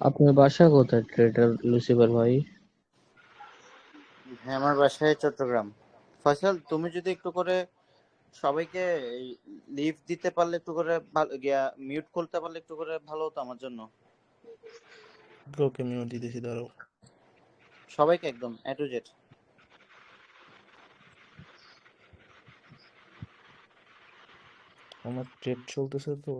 আপনার বাসা কোথায় ট্রেডার লুসিফার ভাই? হ্যাঁ, আমার বাসায় চট্টগ্রাম। ফয়সাল, তুমি যদি একটু করে সবাইকে লিভ দিতে পারলে, একটু করে মিউট করতে পারলে একটু করে ভালো হতো আমার জন্য। ওকে মিউট দিতেছি, দাঁড়াও। সবাইকে একদম এ টু জেড। আমার ট্রেড চলতেছে তো।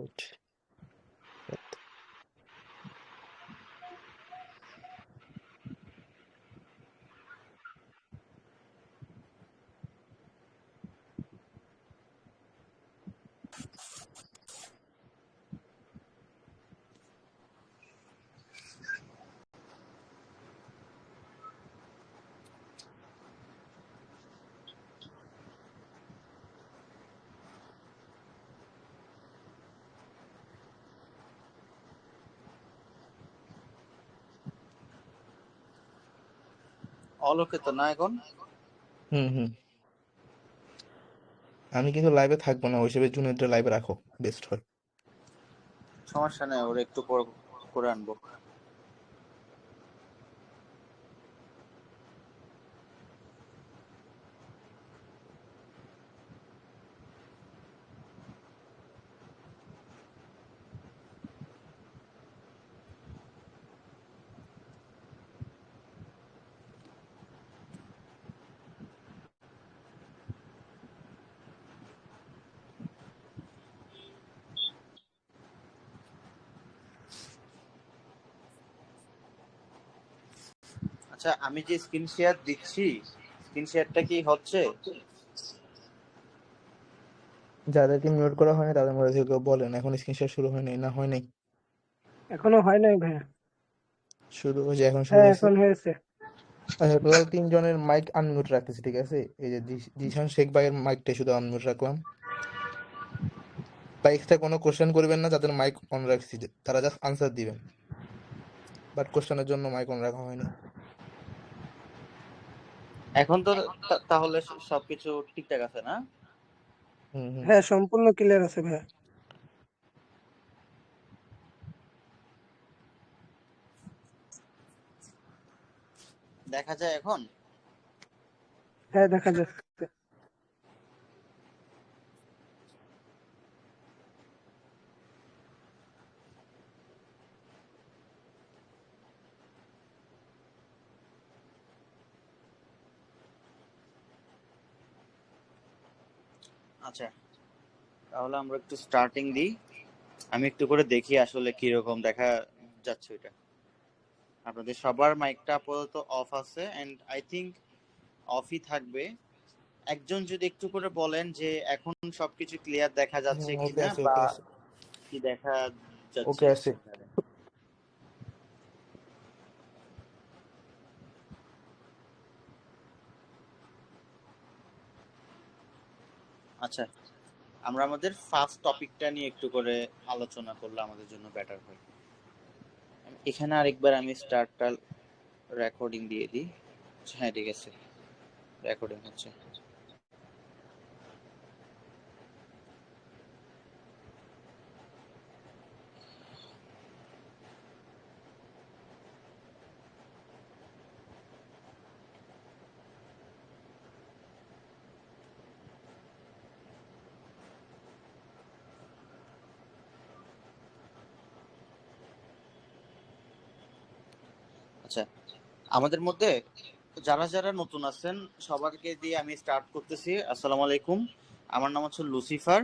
অলোকে তো না এখন। হুম। আমি কিন্তু লাইভে থাকবো না, ওই হিসেবে জুনিয়রটা লাইভে রাখো, বেস্ট হয়। সমস্যা নেই, ওরা একটু পর করে আনবো। আচ্ছা, আমি যে স্ক্রিন শেয়ার দিচ্ছি, স্ক্রিন শেয়ারটা কি হচ্ছে? যাদেরকে মিউট করা হয়নি তাদের মধ্যে থেকে কেউ বলেন, এখন স্ক্রিন শেয়ার শুরু হয়নি না হয় নাই? এখনো হয় নাই ভাইয়া। শুরু হয়েছে, এখন শুরু হ্যাঁ, হয়েছে। এখন হয়েছে। আচ্ছা, টোটাল 3 জনের মাইক আনমিউট রাখতেছি, ঠিক আছে? এই যে জিশান শেখ ভাইয়ের মাইকটা শুধু আনমিউট রাখলাম। বা এক্সট্রা কোনো কোশ্চেন করবেন না, যাদের মাইক অন রাখছি তারা জাস্ট আনসার দিবেন, বাট কোশ্চেনের জন্য মাইক অন রাখা হয়নি। এখন তো তাহলে সবকিছু ঠিকঠাক আছে না? হুম। হ্যাঁ, সম্পূর্ণ ক্লিয়ার আছে ভাইয়া। দেখা যায় এখন? হ্যাঁ, দেখা যাচ্ছে। আচ্ছা, তাহলে আমরা একটু স্টার্টিং দিই। আমি একটু করে দেখি আসলে কিরকম দেখা যাচ্ছে ওইটা। আপনাদের সবার মাইকটা আপাতত অফ আছে, এন্ড আই থিংক অফই থাকবে। একজন যদি একটু করে বলেন যে এখন সবকিছু ক্লিয়ার দেখা যাচ্ছে ওকে কিনা, আছে, বা ওকে আছে, কি দেখা যাচ্ছে ওকে আছে। স্ক্রিনে। আচ্ছা, আমরা আমাদের ফার্স্ট টপিকটা নিয়ে একটু করে আলোচনা করলে আমাদের জন্য বেটার হয়। এখানে আরেকবার আমি স্টার্টটা রেকর্ডিং দিয়ে দিই। হ্যাঁ, ঠিক আছে, রেকর্ডিং হচ্ছে। আচ্ছা, আমাদের মধ্যে যারা যারা নতুন আছেন সবাইকে দিয়ে আমি স্টার্ট করতেছি। আসসালামু আলাইকুম, আমার নাম হচ্ছে লুসিফার।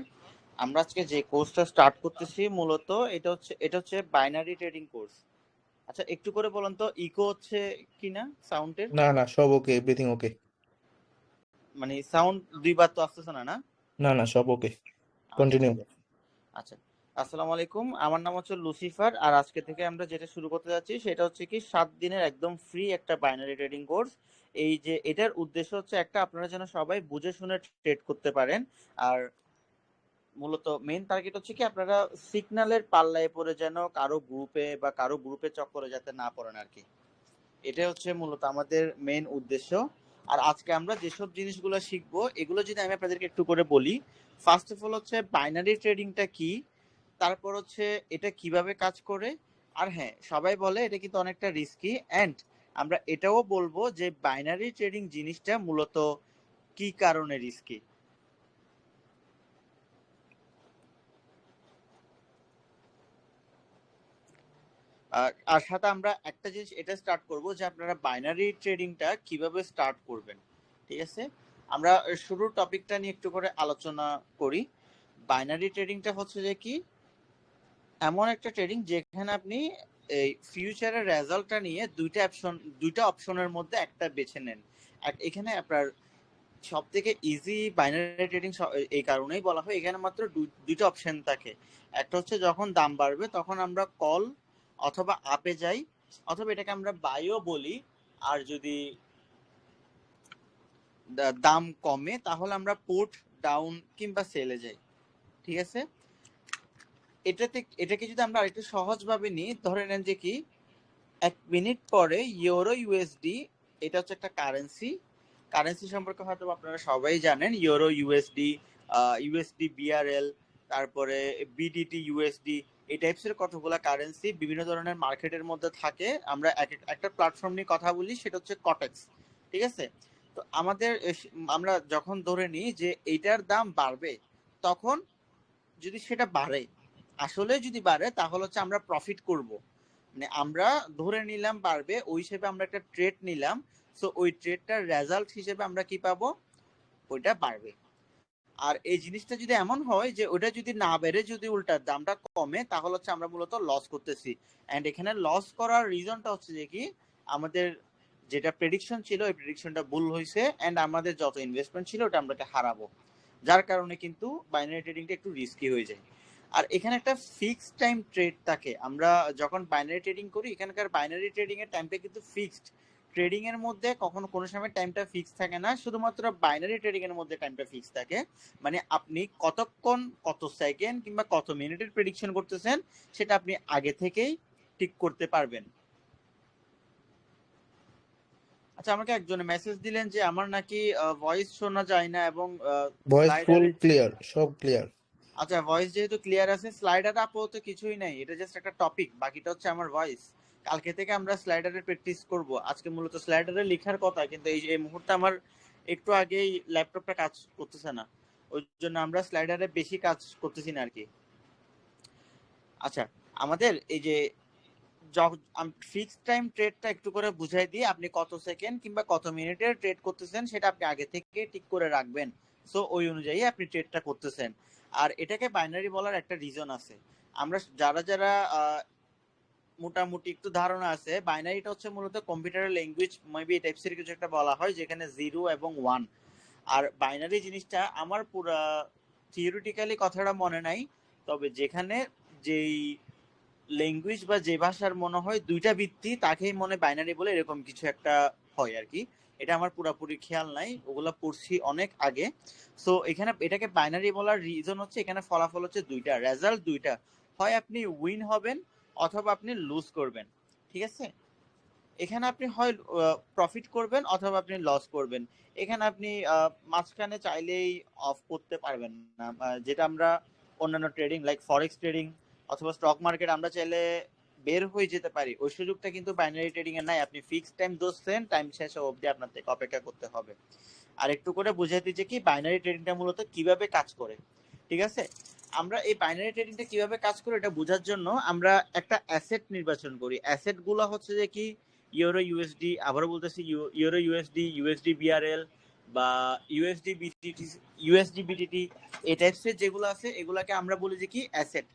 আমরা আজকে যে কোর্সটা স্টার্ট করতেছি মূলত এটা হচ্ছে বাইনারি ট্রেডিং কোর্স। আচ্ছা, একটু করে বলুন তো ইকো হচ্ছে কিনা সাউন্ডের? না না, সব ওকে, এভরিথিং ওকে। মানে সাউন্ড দুইবার তো আসতেছে না, না? না না, সব ওকে, আচ্ছা, কন্টিনিউ। ঠিক আছে। আচ্ছা, আসসালামু আলাইকুম, আমার নাম হচ্ছে লুসিফার। আর আজকে থেকে আমরা যেটা শুরু করতে যাচ্ছি সেটা হচ্ছে কি 7 দিনের একদম ফ্রি একটা বাইনারি ট্রেডিং কোর্স। এই যে এটার উদ্দেশ্য হচ্ছে একটা, আপনারা যেন সবাই বুঝে শুনে ট্রেড করতে পারেন। আর মূলত মেইন টার্গেট হচ্ছে কি আপনারা সিগন্যালের পাল্লায় পড়ে যেন কারো গ্রুপে বা কারো গ্রুপে চক্করে যাতে না পড়েন আর কি। এটাই হচ্ছে মূলত আমাদের মেইন উদ্দেশ্য। আর আজকে আমরা যেসব জিনিসগুলো শিখবো এগুলো যদি আমি আপনাদেরকে একটু করে বলি। ফার্স্ট অফ অল হচ্ছে বাইনারি ট্রেডিংটা কি, তারপর হচ্ছে এটা কিভাবে কাজ করে, আর হ্যাঁ, সবাই বলে এটা কিন্তু অনেকটা রিস্কি, এন্ড আমরা এটাও বলবো যে বাইনারি ট্রেডিং জিনিসটা মূলত কি কারণে রিস্কি। আর সাথে আমরা একটা জিনিস এটা স্টার্ট করব যে আপনারা বাইনারি ট্রেডিংটা কিভাবে স্টার্ট করবেন। ঠিক আছে, আমরা শুরুর টপিকটা নিয়ে একটু করে আলোচনা করি। বাইনারি ট্রেডিংটা হচ্ছে যে কি, এমন একটা ট্রেডিং যেখানে আপনি এই ফিউচারের রেজাল্টটা নিয়ে দুইটা অপশনের মধ্যে একটা বেছে নেন। আর এখানে আপনার সব থেকে ইজি বাইনারি ট্রেডিং এই কারণেই বলা হয়, এখানে মাত্র দুইটা অপশন থাকে। একটা হচ্ছে যখন দাম বাড়বে তখন আমরা কল অথবা আপে যাই, অথবা এটাকে আমরা বাইও বলি। আর যদি দাম কমে তাহলে আমরা পুট, ডাউন কিংবা সেলে যাই। ঠিক আছে, এটাকে যদি আমরা আরেকটু সহজভাবে নিই, ধরে নেন যে কি 1 মিনিট পরে ইউরো ইউএসডি, এটা হচ্ছে একটা কারেন্সি সম্পর্কে হয়তো আপনারা সবাই জানেন, ইউরো ইউএসডি, ইউএসডি বিআরএল, তারপরে বিডিটি ইউএসডি, এই টাইপসের কতগুলা কারেন্সি বিভিন্ন ধরনের মার্কেটের মধ্যে থাকে। আমরা একটা প্ল্যাটফর্ম নিয়ে কথা বলি, সেটা হচ্ছে কটেক্স। ঠিক আছে, তো আমরা যখন ধরে নিই যে এইটার দাম বাড়বে, তখন যদি সেটা বাড়ে, আসলে যদি বাড়ে তাহলে হচ্ছে আমরা প্রফিট করব। মানে আমরা ধরে নিলাম বাড়বে, ওই হিসেবে আমরা একটা ট্রেড নিলাম, সো ওই ট্রেডটার রেজাল্ট হিসেবে আমরা কি পাবো, ওইটা বাড়বে। আর এই জিনিসটা যদি এমন হয় যে ওটা যদি না বেড়ে যদি উল্টা দামটা কমে, তাহলে হচ্ছে আমরা মূলত লস করতেছি। এন্ড এখানে লস করার রিজনটা হচ্ছে যে কি, আমাদের যেটা প্রেডিকশন ছিল ওই প্রেডিকশনটা ভুল হয়েছে, এন্ড আমাদের যত ইনভেস্টমেন্ট ছিল ওটা আমরা হারাবো। যার কারণে কিন্তু বাইনারি ট্রেডিংটা একটু রিস্কি হয়ে যায়। আর এখানে একটা ফিক্সড টাইম ট্রেড থাকে। আমরা যখন বাইনারি ট্রেডিং করি, এখানকার বাইনারি ট্রেডিং এর টাইমটা কিন্তু ফিক্সড। ট্রেডিং এর মধ্যে কখনো কোনো সময় টাইমটা ফিক্স থাকে না, শুধুমাত্র বাইনারি ট্রেডিং এর মধ্যে টাইমটা ফিক্স থাকে। মানে আপনি কতক্ষণ, কত সেকেন্ড কিংবা কত মিনিটের প্রেডিকশন করতেছেন, সেটা আপনি আগে থেকেই ঠিক করতে পারবেন। আচ্ছা, আমাকে একজনে মেসেজ দিলেন যে আমার নাকি ভয়েস শোনা যায় না, এবং ভয়েস ফুল স্লাইডারে, ক্লিয়ার, সব ক্লিয়ার। আচ্ছা ভয়েস যেহেতু ক্লিয়ার আছে, স্লাইডারে আপাতত কিছুই নাই, এটা জাস্ট একটা টপিক, বাকিটা হচ্ছে আমার ভয়েস। কালকে থেকে আমরা স্লাইডারে প্র্যাকটিস করব। আজকে মূলত স্লাইডারে লেখার কথা, কিন্তু এই মুহূর্তে আমার একটু আগেই ল্যাপটপটা কাজ করতেছে না, ওই জন্য আমরা স্লাইডারে বেশি কাজ করতেছি না আর কি। আচ্ছা, আমাদের এই যে ফিক্সড টাইম ট্রেডটা একটু করে বুঝাই দিয়ে, আপনি কত সেকেন্ড কিংবা কত মিনিটের ট্রেড করতেছেন সেটা আপনি আগে থেকে ঠিক করে রাখবেন, সো ওই অনুযায়ী আপনি ট্রেডটা করতেছেন। আর এটাকে বাইনারি বলার একটা রিজন আছে। আমরা যারা যারা মোটামুটি একটু ধারণা আছে, বাইনারিটা হচ্ছে মূলত কম্পিউটারের ল্যাঙ্গুয়েজ, মেবি এই টাইপসের কিছু একটা বলা হয়, যেখানে 0 এবং 1। আর বাইনারি জিনিসটা আমার পুরা থিওরিটিক্যালি কথাটা মনে নাই, তবে যেখানে যেই ল্যাঙ্গুয়েজ বা যে ভাষার মনে হয় দুইটা ভিত্তি, তাকেই মনে বাইনারি বলে, এরকম কিছু একটা হয় আর কি। এটা আমার পুরোপুরি খেয়াল নাই, ওগুলা পড়ছি অনেক আগে। সো এখানে এটাকে বাইনারি বলার রিজন হচ্ছে, এখানে ফলাফল হচ্ছে দুইটা, রেজাল্ট দুইটা, হয় আপনি উইন হবেন অথবা আপনি লুজ করবেন। ঠিক আছে, এখানে আপনি হয় প্রফিট করবেন অথবা আপনি লস করবেন। এখানে আপনি মাঝখানে চাইলেই অফ করতে পারবেন না, যেটা আমরা অন্যান্য ট্রেডিং লাইক ফরেক্স ট্রেডিং অথবা স্টক মার্কেট আমরা চাইলে বের হয়ে যেতে পারি, ওই সুযোগটা কিন্তু বাইনারি ট্রেডিং এর নাই। আপনি ফিক্সড টাইম ধরছেন, টাইম শেষ অবধি আপনার থেকে অপেক্ষা করতে হবে। আর একটু করে বুঝাই দিচ্ছি কি বাইনারি ট্রেডিংটা মূলত কিভাবে কাজ করে। ঠিক আছে, আমরা এই বাইনারি ট্রেডিংটা কিভাবে কাজ করে এটা বোঝার জন্য আমরা একটা অ্যাসেট নির্বাচন করি। অ্যাসেট গুলো হচ্ছে যে কি, ইউরো ইউএসডি, আবারও বলতেছি ইউরো ইউএসডি, ইউএসডি বিআরএল বা ইউএসডি বিটিটি, ইউএসডি বিটিটি, এই টাইপসের যেগুলো আছে এগুলাকে আমরা বলি যে কি অ্যাসেট।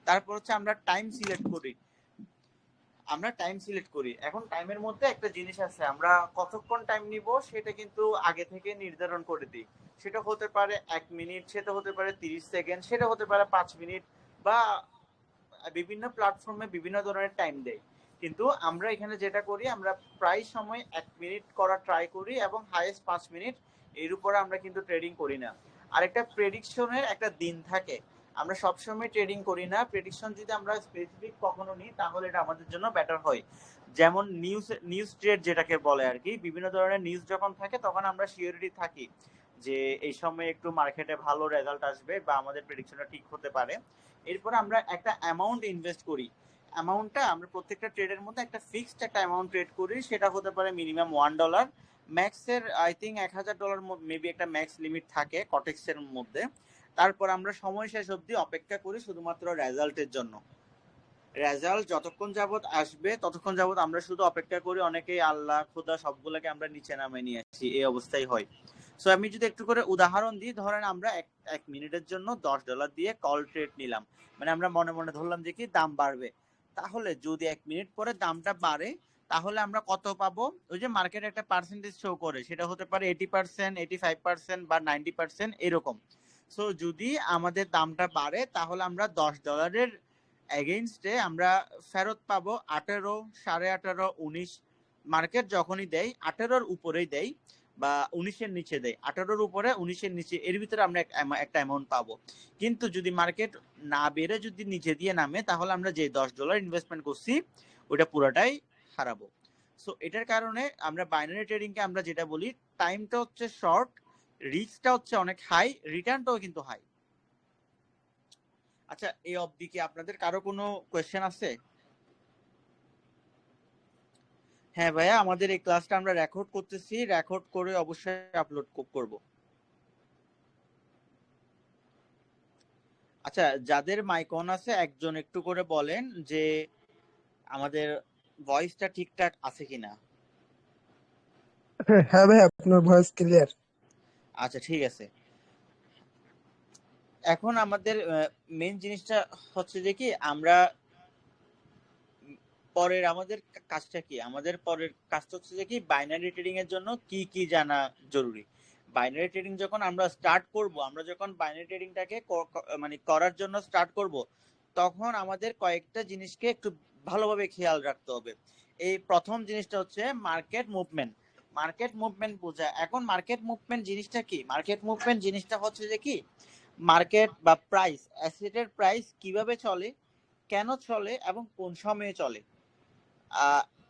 তারপর হচ্ছে আমরা টাইম সিলেক্ট করি। এখন টাইমের মধ্যে একটা জিনিস আছে, আমরা কতক্ষণ টাইম নিব সেটা কিন্তু আগে থেকে নির্ধারণ করে দিই। সেটা হতে পারে 1 মিনিট, সেটা হতে পারে 30 সেকেন্ড, সেটা হতে পারে 5 মিনিট, বা বিভিন্ন প্ল্যাটফর্মে বিভিন্ন ধরনের টাইম দেয়। কিন্তু আমরা এখানে যেটা করি, আমরা প্রায় সময় 1 মিনিট করা ট্রাই করি, এবং হাইয়েস্ট 5 মিনিট, এর উপরে আমরা কিন্তু ট্রেডিং করি না। আর একটা প্রেডিকশনের একটা দিন থাকে, আমরা সবসময় ট্রেডিং করি না। প্রেডিকশন যদি আমরা স্পেসিফিক কখনো নিই তাহলে এটা আমাদের জন্য বেটার হয়। যেমন নিউজ ট্রেড যেটাকে বলে আর কি, বিভিন্ন ধরনের নিউজ যখন থাকে তখন আমরা সিওরিটি থাকি যে এই সময় একটু মার্কেটে ভালো রেজাল্ট আসবে বা আমাদের প্রেডিকশনটা ঠিক হতে পারে। এরপর আমরা একটা অ্যামাউন্ট ইনভেস্ট করি। অ্যামাউন্টটা আমরা প্রত্যেকটা ট্রেডের মধ্যে একটা ফিক্সড একটা অ্যামাউন্ট ট্রেড করি, সেটা হতে পারে মিনিমাম $1, ম্যাক্সের আই থিঙ্ক $1000 মেবি একটা ম্যাক্স লিমিট থাকে কটেক্সের মধ্যে। তারপর আমরা সময় শেষ অবধি অপেক্ষা করি শুধুমাত্র রেজাল্টের জন্য। রেজাল্ট যতক্ষণ যাবত আসবে ততক্ষণ যাবত আমরা শুধু অপেক্ষা করি, অনেকেই আল্লাহ খোদা সবগুলোকে আমরা নিচে নামিয়ে নিয়ে আসি, এই অবস্থায় হয়। সো আমি যদি একটু করে উদাহরণ দিই, ধরেন আমরা এক মিনিটের জন্য $10 দিয়ে কল ট্রেড নিলাম, মানে আমরা মনে মনে ধরলাম যে কি দাম বাড়বে, তাহলে যদি 1 মিনিট পরে দামটা বাড়ে তাহলে আমরা কত পাবো? ওই যে মার্কেট একটা পার্সেন্টেজ শো করে, সেটা হতে পারে 80%, 85% বা 90% এরকম। সো যদি আমাদের দামটা বাড়ে তাহলে আমরা $10 এগেইনস্টে আমরা ফেরত পাবো 18, 18.5, 19। মার্কেট যখনই দেয় 18-র উপরেই দেয় বা 19-এর নিচে দেয়, 18-র উপরে 19-এর নিচে, এর ভিতরে আমরা একটা অ্যামাউন্ট পাবো। কিন্তু যদি মার্কেট না বেড়ে যদি নিচে দিয়ে নামে তাহলে আমরা যে $10 ইনভেস্টমেন্ট করছি ওটা পুরোটাই হারাবো। সো এটার কারণে আমরা বাইনারি ট্রেডিংকে আমরা যেটা বলি, টাইমটা হচ্ছে শর্ট, রিস্কটা হচ্ছে অনেক হাই, রিটার্নটাও কিন্তু হাই। আচ্ছা, এই অবধি কি আপনাদের কারো কোনো কোয়েশ্চেন আছে? হ্যাঁ ভাইয়া, আমাদের এই ক্লাসটা আমরা রেকর্ড করতেছি, রেকর্ড করে অবশ্যই আপলোড করব। আচ্ছা, যাদের মাইক অন আছে একজন একটু করে বলেন যে আমাদের ভয়েসটা ঠিকঠাক আছে কিনা। হ্যাঁ ভাই, আপনার ভয়েস ক্লিয়ার। আচ্ছা ঠিক আছে। এখন আমাদের মেইন জিনিসটা হচ্ছে যে কি আমরা পরের আমাদের কাজটা কি, আমাদের পরের কাজটা হচ্ছে যে কি বাইনারি ট্রেডিং এর জন্য কি কি জানা জরুরি। বাইনারি ট্রেডিং যখন আমরা স্টার্ট করব, আমরা যখন বাইনারি ট্রেডিংটাকে মানে করার জন্য স্টার্ট করব, তখন আমাদের কয়েকটা জিনিসকে একটু ভালোভাবে খেয়াল রাখতে হবে। এই প্রথম জিনিসটা হচ্ছে মার্কেট মুভমেন্ট। মার্কেট মুভমেন্ট বোঝা। এখন মার্কেট মুভমেন্ট জিনিসটা কি? মার্কেট মুভমেন্ট জিনিসটা হচ্ছে যে কি মার্কেট বা প্রাইস, অ্যাসেটের প্রাইস কিভাবে চলে, কেন চলে এবং কোন সময়ে চলে।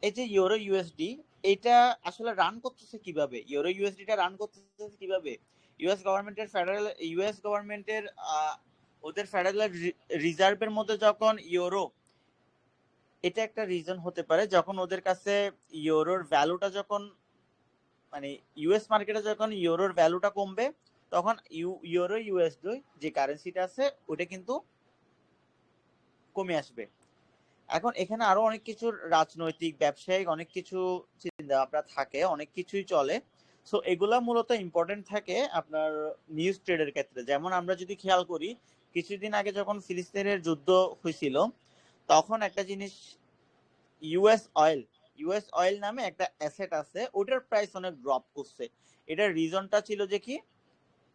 এই যে ইউরো ইউএসডি, এটা আসলে রান করতেছে কিভাবে, ইউরো ইউএসডিটা রান করতেছে কিভাবে? ইউএস গভর্নমেন্টের ওদের ফেডারেল রিজার্ভের মধ্যে যখন ইউরো, এটা একটা রিজন হতে পারে, যখন ওদের কাছে ইউরোর ভ্যালুটা যখন মানে ইউএস মার্কেটে যখন ইউরোর ভ্যালুটা কমবে তখন ইউরো ইউএসডি যে কারেন্সিটা আছে ওটা কিন্তু কমে আসবে। এখন এখানে আরো অনেক কিছু রাজনৈতিক ব্যবসায়িক অনেক কিছু চিন্তা ভাবনা থাকে, অনেক কিছুই চলে। সো এগুলা মূলত ইম্পর্টেন্ট থাকে আপনার নিউজ ট্রেডের ক্ষেত্রে। যেমন আমরা যদি খেয়াল করি, কিছুদিন আগে যখন ফিলিস্তিনের যুদ্ধ হয়েছিল তখন একটা জিনিস ইউএস অয়েল নামে একটা অ্যাসেট আছে, ওটার প্রাইস অনেক ড্রপ করছে। এটার রিজনটা ছিল যে কি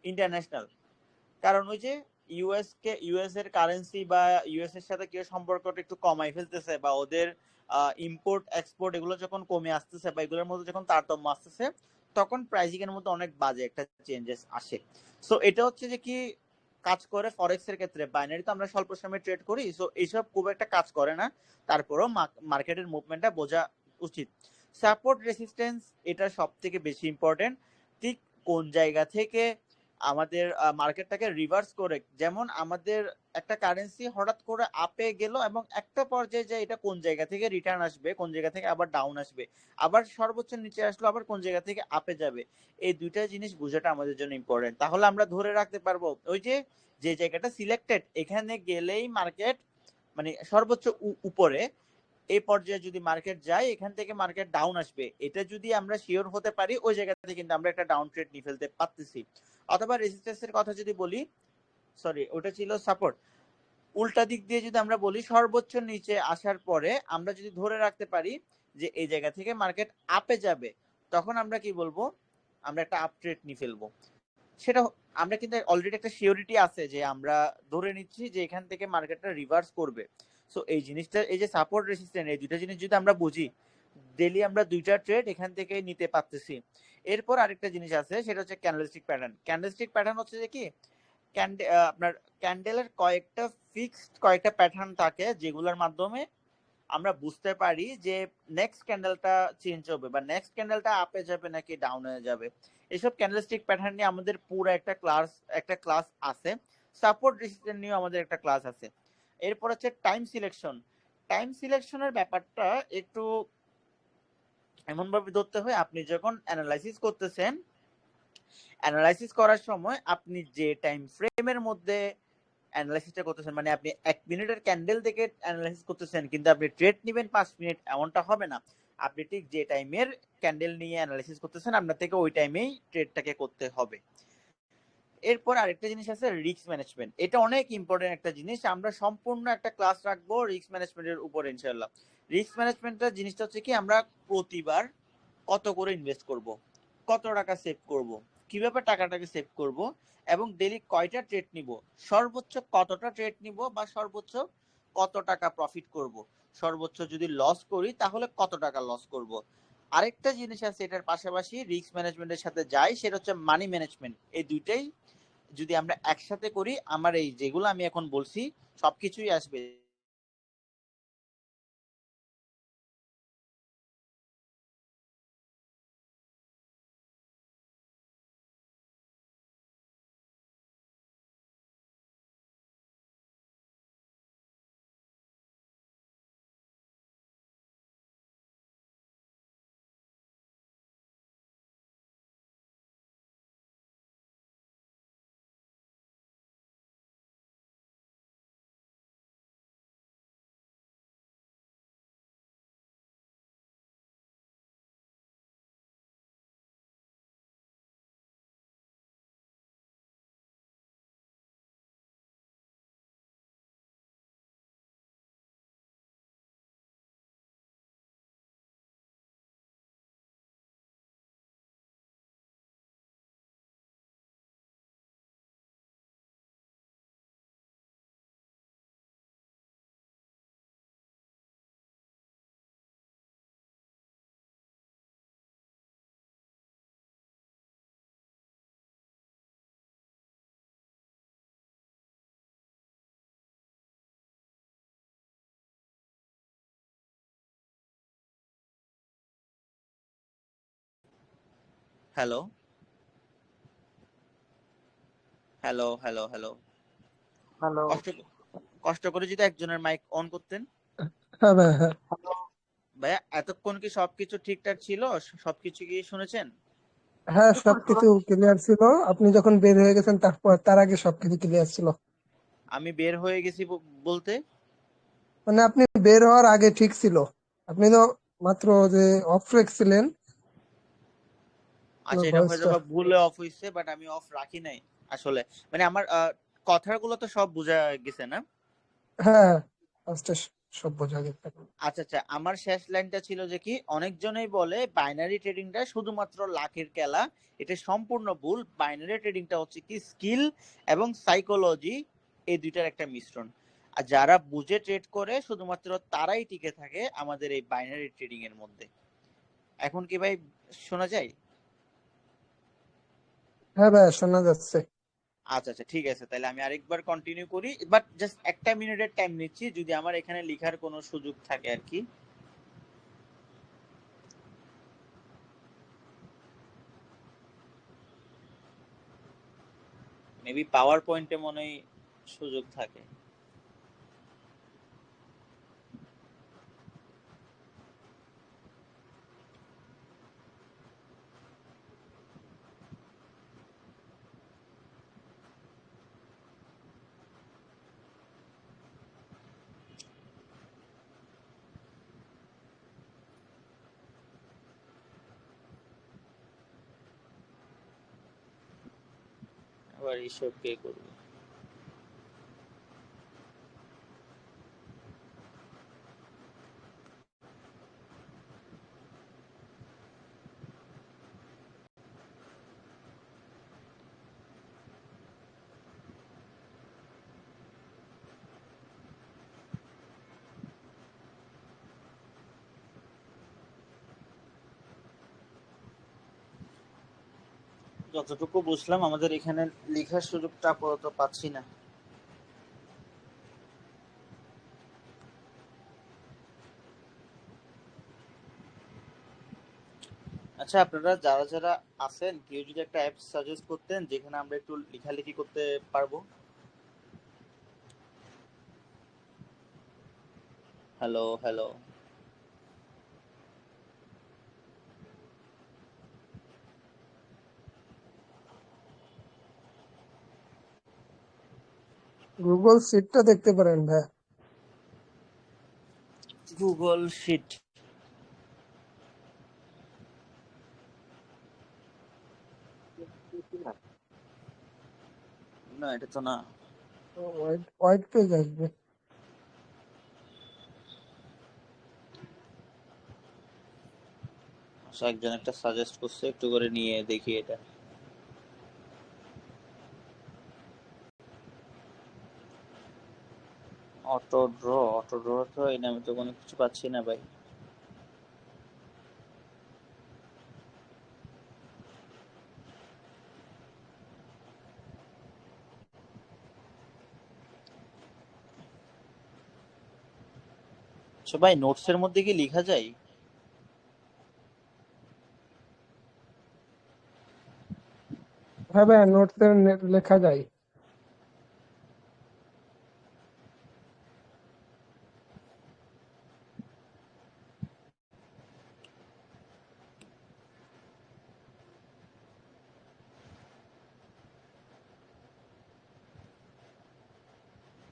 ইন্টারন্যাশনাল, কারণ ওই যে ইউএস এর কারেন্সি বা ইউএস এর সাথে কেউ সম্পর্কটা একটু কমাই ফেলতেছে বা ওদের ইম্পোর্ট এক্সপোর্ট এগুলো যখন কমে আসতেছে বা এগুলোর মধ্যে যখন তারতম্য আসতেছে তখন প্রাইসিং এর মধ্যে অনেক বাজে একটা চেঞ্জেস আসে। সো এটা হচ্ছে যে কি কাজ করে ফরেক্স এর ক্ষেত্রে। বাইনারি তো আমরা স্বল্প সময়ে ট্রেড করি, সো এইসব খুব একটা কাজ করে না, তারপরেও মার্কেটের মুভমেন্টটা বোঝা উচিত। সাপোর্ট রেসিস্টেন্স এটা সব থেকে বেশি ইম্পর্টেন্ট, ঠিক কোন জায়গা থেকে আমাদের মার্কেটটাকে রিভার্স করে। যেমন আমাদের একটা কারেন্সি হঠাৎ করে আপে গেল এবং একটা পর্যায়ে যায় এটা কোন জায়গা থেকে রিটার্ন আসবে, কোন জায়গা থেকে আবার ডাউন আসবে, আবার সর্বোচ্চ নিচে আসলো, আবার কোন জায়গা থেকে আপে যাবে, এই দুইটা জিনিস বোঝাটা আমাদের জন্য ইম্পর্টেন্ট। তাহলে আমরা ধরে রাখতে পারবো ওই যে যে জায়গাটা সিলেক্টেড এখানে গেলেই মার্কেট মানে সর্বোচ্চ উপরে, এই পর্যায়ে যদি মার্কেট যায় এখান থেকে মার্কেট ডাউন আসবে, এটা যদি আমরা শিওর হতে পারি ওই জায়গাতে কিন্তু আমরা একটা ডাউন ট্রেড নিয়ে ফেলতে পারতেছি। অথবা রেজিস্ট্যান্সের কথা যদি বলি, সরি ওটা ছিল সাপোর্ট, উল্টা দিক দিয়ে যদি আমরা বলি সর্বোচ্চ নিচে আসার পরে আমরা যদি ধরে রাখতে পারি যে এই জায়গা থেকে মার্কেট আপে যাবে, তখন আমরা কি বলবো, আমরা একটা আপ ট্রেড নিয়ে ফেলবো। সেটা আমরা কিন্তু অলরেডি একটা সিওরিটি আছে যে আমরা ধরে নিচ্ছি যে এখান থেকে মার্কেটটা রিভার্স করবে। সো এই জিনিসটা, এই যে সাপোর্ট রেসিস্ট্যান্স, এই দুইটা জিনিস যদি আমরা বুঝি, ডেইলি আমরা দুইটা ট্রেড এখান থেকে নিতে পারতেছি। এরপর আরেকটা জিনিস আছে, সেটা হচ্ছে ক্যান্ডেলস্টিক প্যাটার্ন। ক্যান্ডেলস্টিক প্যাটার্ন হচ্ছে যে কি আপনার ক্যান্ডেলের কয়েকটা ফিক্সড কয়েকটা প্যাটার্ন থাকে যেগুলোর মাধ্যমে আমরা বুঝতে পারি যে নেক্সট ক্যান্ডেলটা চেঞ্জ হবে বা নেক্সট ক্যান্ডেলটা আপে যাবে নাকি ডাউন হয়ে যাবে। এসব ক্যান্ডেলস্টিক প্যাটার্ন নিয়ে আমাদের পুরো একটা ক্লাস আছে। সাপোর্ট রেজিস্ট্যান্স নিয়ে আমাদের একটা ক্লাস আছে। এরপর হচ্ছে টাইম সিলেকশন। টাইম সিলেকশনের ব্যাপারটা একটু এমন ভাবে ধরতে হয়, আপনি যখন অ্যানালাইসিস করতেছেন, অ্যানালাইসিস করার সময় আপনি যে টাইম ফ্রেমের মধ্যে অ্যানালাইসিসটা করতেছেন, মানে আপনি 1 মিনিটের ক্যান্ডেল থেকে অ্যানালাইসিস করতেছেন কিন্তু আপনি ট্রেড নেবেন 5 মিনিট, এমনটা হবে না। আপনি ঠিক যে টাইমের ক্যান্ডেল নিয়ে অ্যানালাইসিস করতেছেন আপনার থেকে ওই টাইমেই ট্রেডটাকে করতে হবে। এরপর আরেকটা জিনিস আছে রিস্ক ম্যানেজমেন্ট। এটা অনেক ইম্পর্টেন্ট একটা জিনিস, আমরা সম্পূর্ণ একটা ক্লাস রাখবো রিস্ক ম্যানেজমেন্টের উপর ইনশাআল্লাহ। রিস্ক ম্যানেজমেন্টের জিনিসটা হচ্ছে কি, আমরা প্রতিবার কত করে ইনভেস্ট করব, কত টাকা সেভ করব, কিভাবে টাকাটাকে সেভ করব, এবং ডেইলি কয়টা ট্রেড নিব, সর্বোচ্চ কতটা ট্রেড নিব, বা সর্বোচ্চ কত টাকা প্রফিট করব, সর্বোচ্চ যদি লস করি তাহলে কত টাকা লস করব। আরেকটা জিনিস আছে এটার পাশাপাশি রিস্ক ম্যানেজমেন্টের সাথে যায়, সেটা হচ্ছে মানি ম্যানেজমেন্ট। এই দুইটাই যদি আমরা একসাথে করি, আমার এই যেগুলো আমি এখন বলছি সবকিছুই আসবে। Hello hello hello hello hello. কষ্ট কষ্ট করে যদি একজনের মাইক অন করতেন। হ্যাঁ ভাই, হ্যাঁ ভাইয়া এতক্ষণ কি সবকিছু ঠিকঠাক ছিল? সবকিছু কি শুনেছেন? হ্যাঁ, সবকিছু ক্লিয়ার ছিল। আপনি যখন বের হয়ে গেছেন তার আগে সবকিছু ক্লিয়ার ছিল। আমি বের হয়ে গেছি বলতে? মানে আপনি বের হওয়ার আগে ঠিক ছিল। আপনি তো মাত্র যে অফ রেখেছিলেন আচ্ছা, আপনার এটা হয়তো ভয়েসটা। বা ভুলে অফ হইছে, বাট আমি অফ রাখি নাই আসলে। মানে আমার কথাগুলো তো সব বোঝা গেছে না? হ্যাঁ, ফার্স্টে সব বোঝা গেছে। আচ্ছা আচ্ছা, আমার শেষ লাইনটা ছিল যে কি, অনেকজনেই বলে বাইনারি ট্রেডিংটা শুধুমাত্র লাখের খেলা। এটা সম্পূর্ণ ভুল। বাইনারি ট্রেডিংটা হচ্ছে কি স্কিল এবং সাইকোলজি, এই দুইটার একটা মিশ্রণ। আর যারা বুঝে ট্রেড করে শুধুমাত্র তারাই টিকে থাকে আমাদের এই বাইনারি ট্রেডিং এর মধ্যে। এখন কি ভাই শোনা যায়? হ্যাঁ ভাই, শোনা যাচ্ছে। আচ্ছা আচ্ছা, ঠিক আছে, তাহলে আমি আরেকবার কন্টিনিউ করি, বাট জাস্ট 1 মিনিটের টাইম নিচ্ছি, যদি আমার এখানে লেখার কোনো সুযোগ থাকে আর কি। মেবি পাওয়ার পয়েন্টে মনে হয় সুযোগ থাকে। আবার এইসব কে করবে? যতটুকু বুঝলাম আমাদের এখানে লেখার সুযোগটা আপাতত পাচ্ছি না। আচ্ছা, আপনারা যারা যারা আছেন কেউ যদি একটা অ্যাপ সাজেস্ট করতেন যেখানে আমরা একটু লেখালেখি করতে পারবো। Hello hello. গুগল শিটটা দেখতে পারেন ভাই। গুগল শিট, না এটা তো না। হোয়াইট হোয়াইট পেজ আসবে। আচ্ছা, একজন একটা সাজেস্ট করছে, একটু করে নিয়ে দেখি এটা। অটো ড্র তো এই নামে তো কোনো কিছু পাচ্ছি না ভাই। আচ্ছা ভাই, নোটসের মধ্যে কি লেখা যায়? হ্যাঁ ভাই, নোটসে লেখা যায়।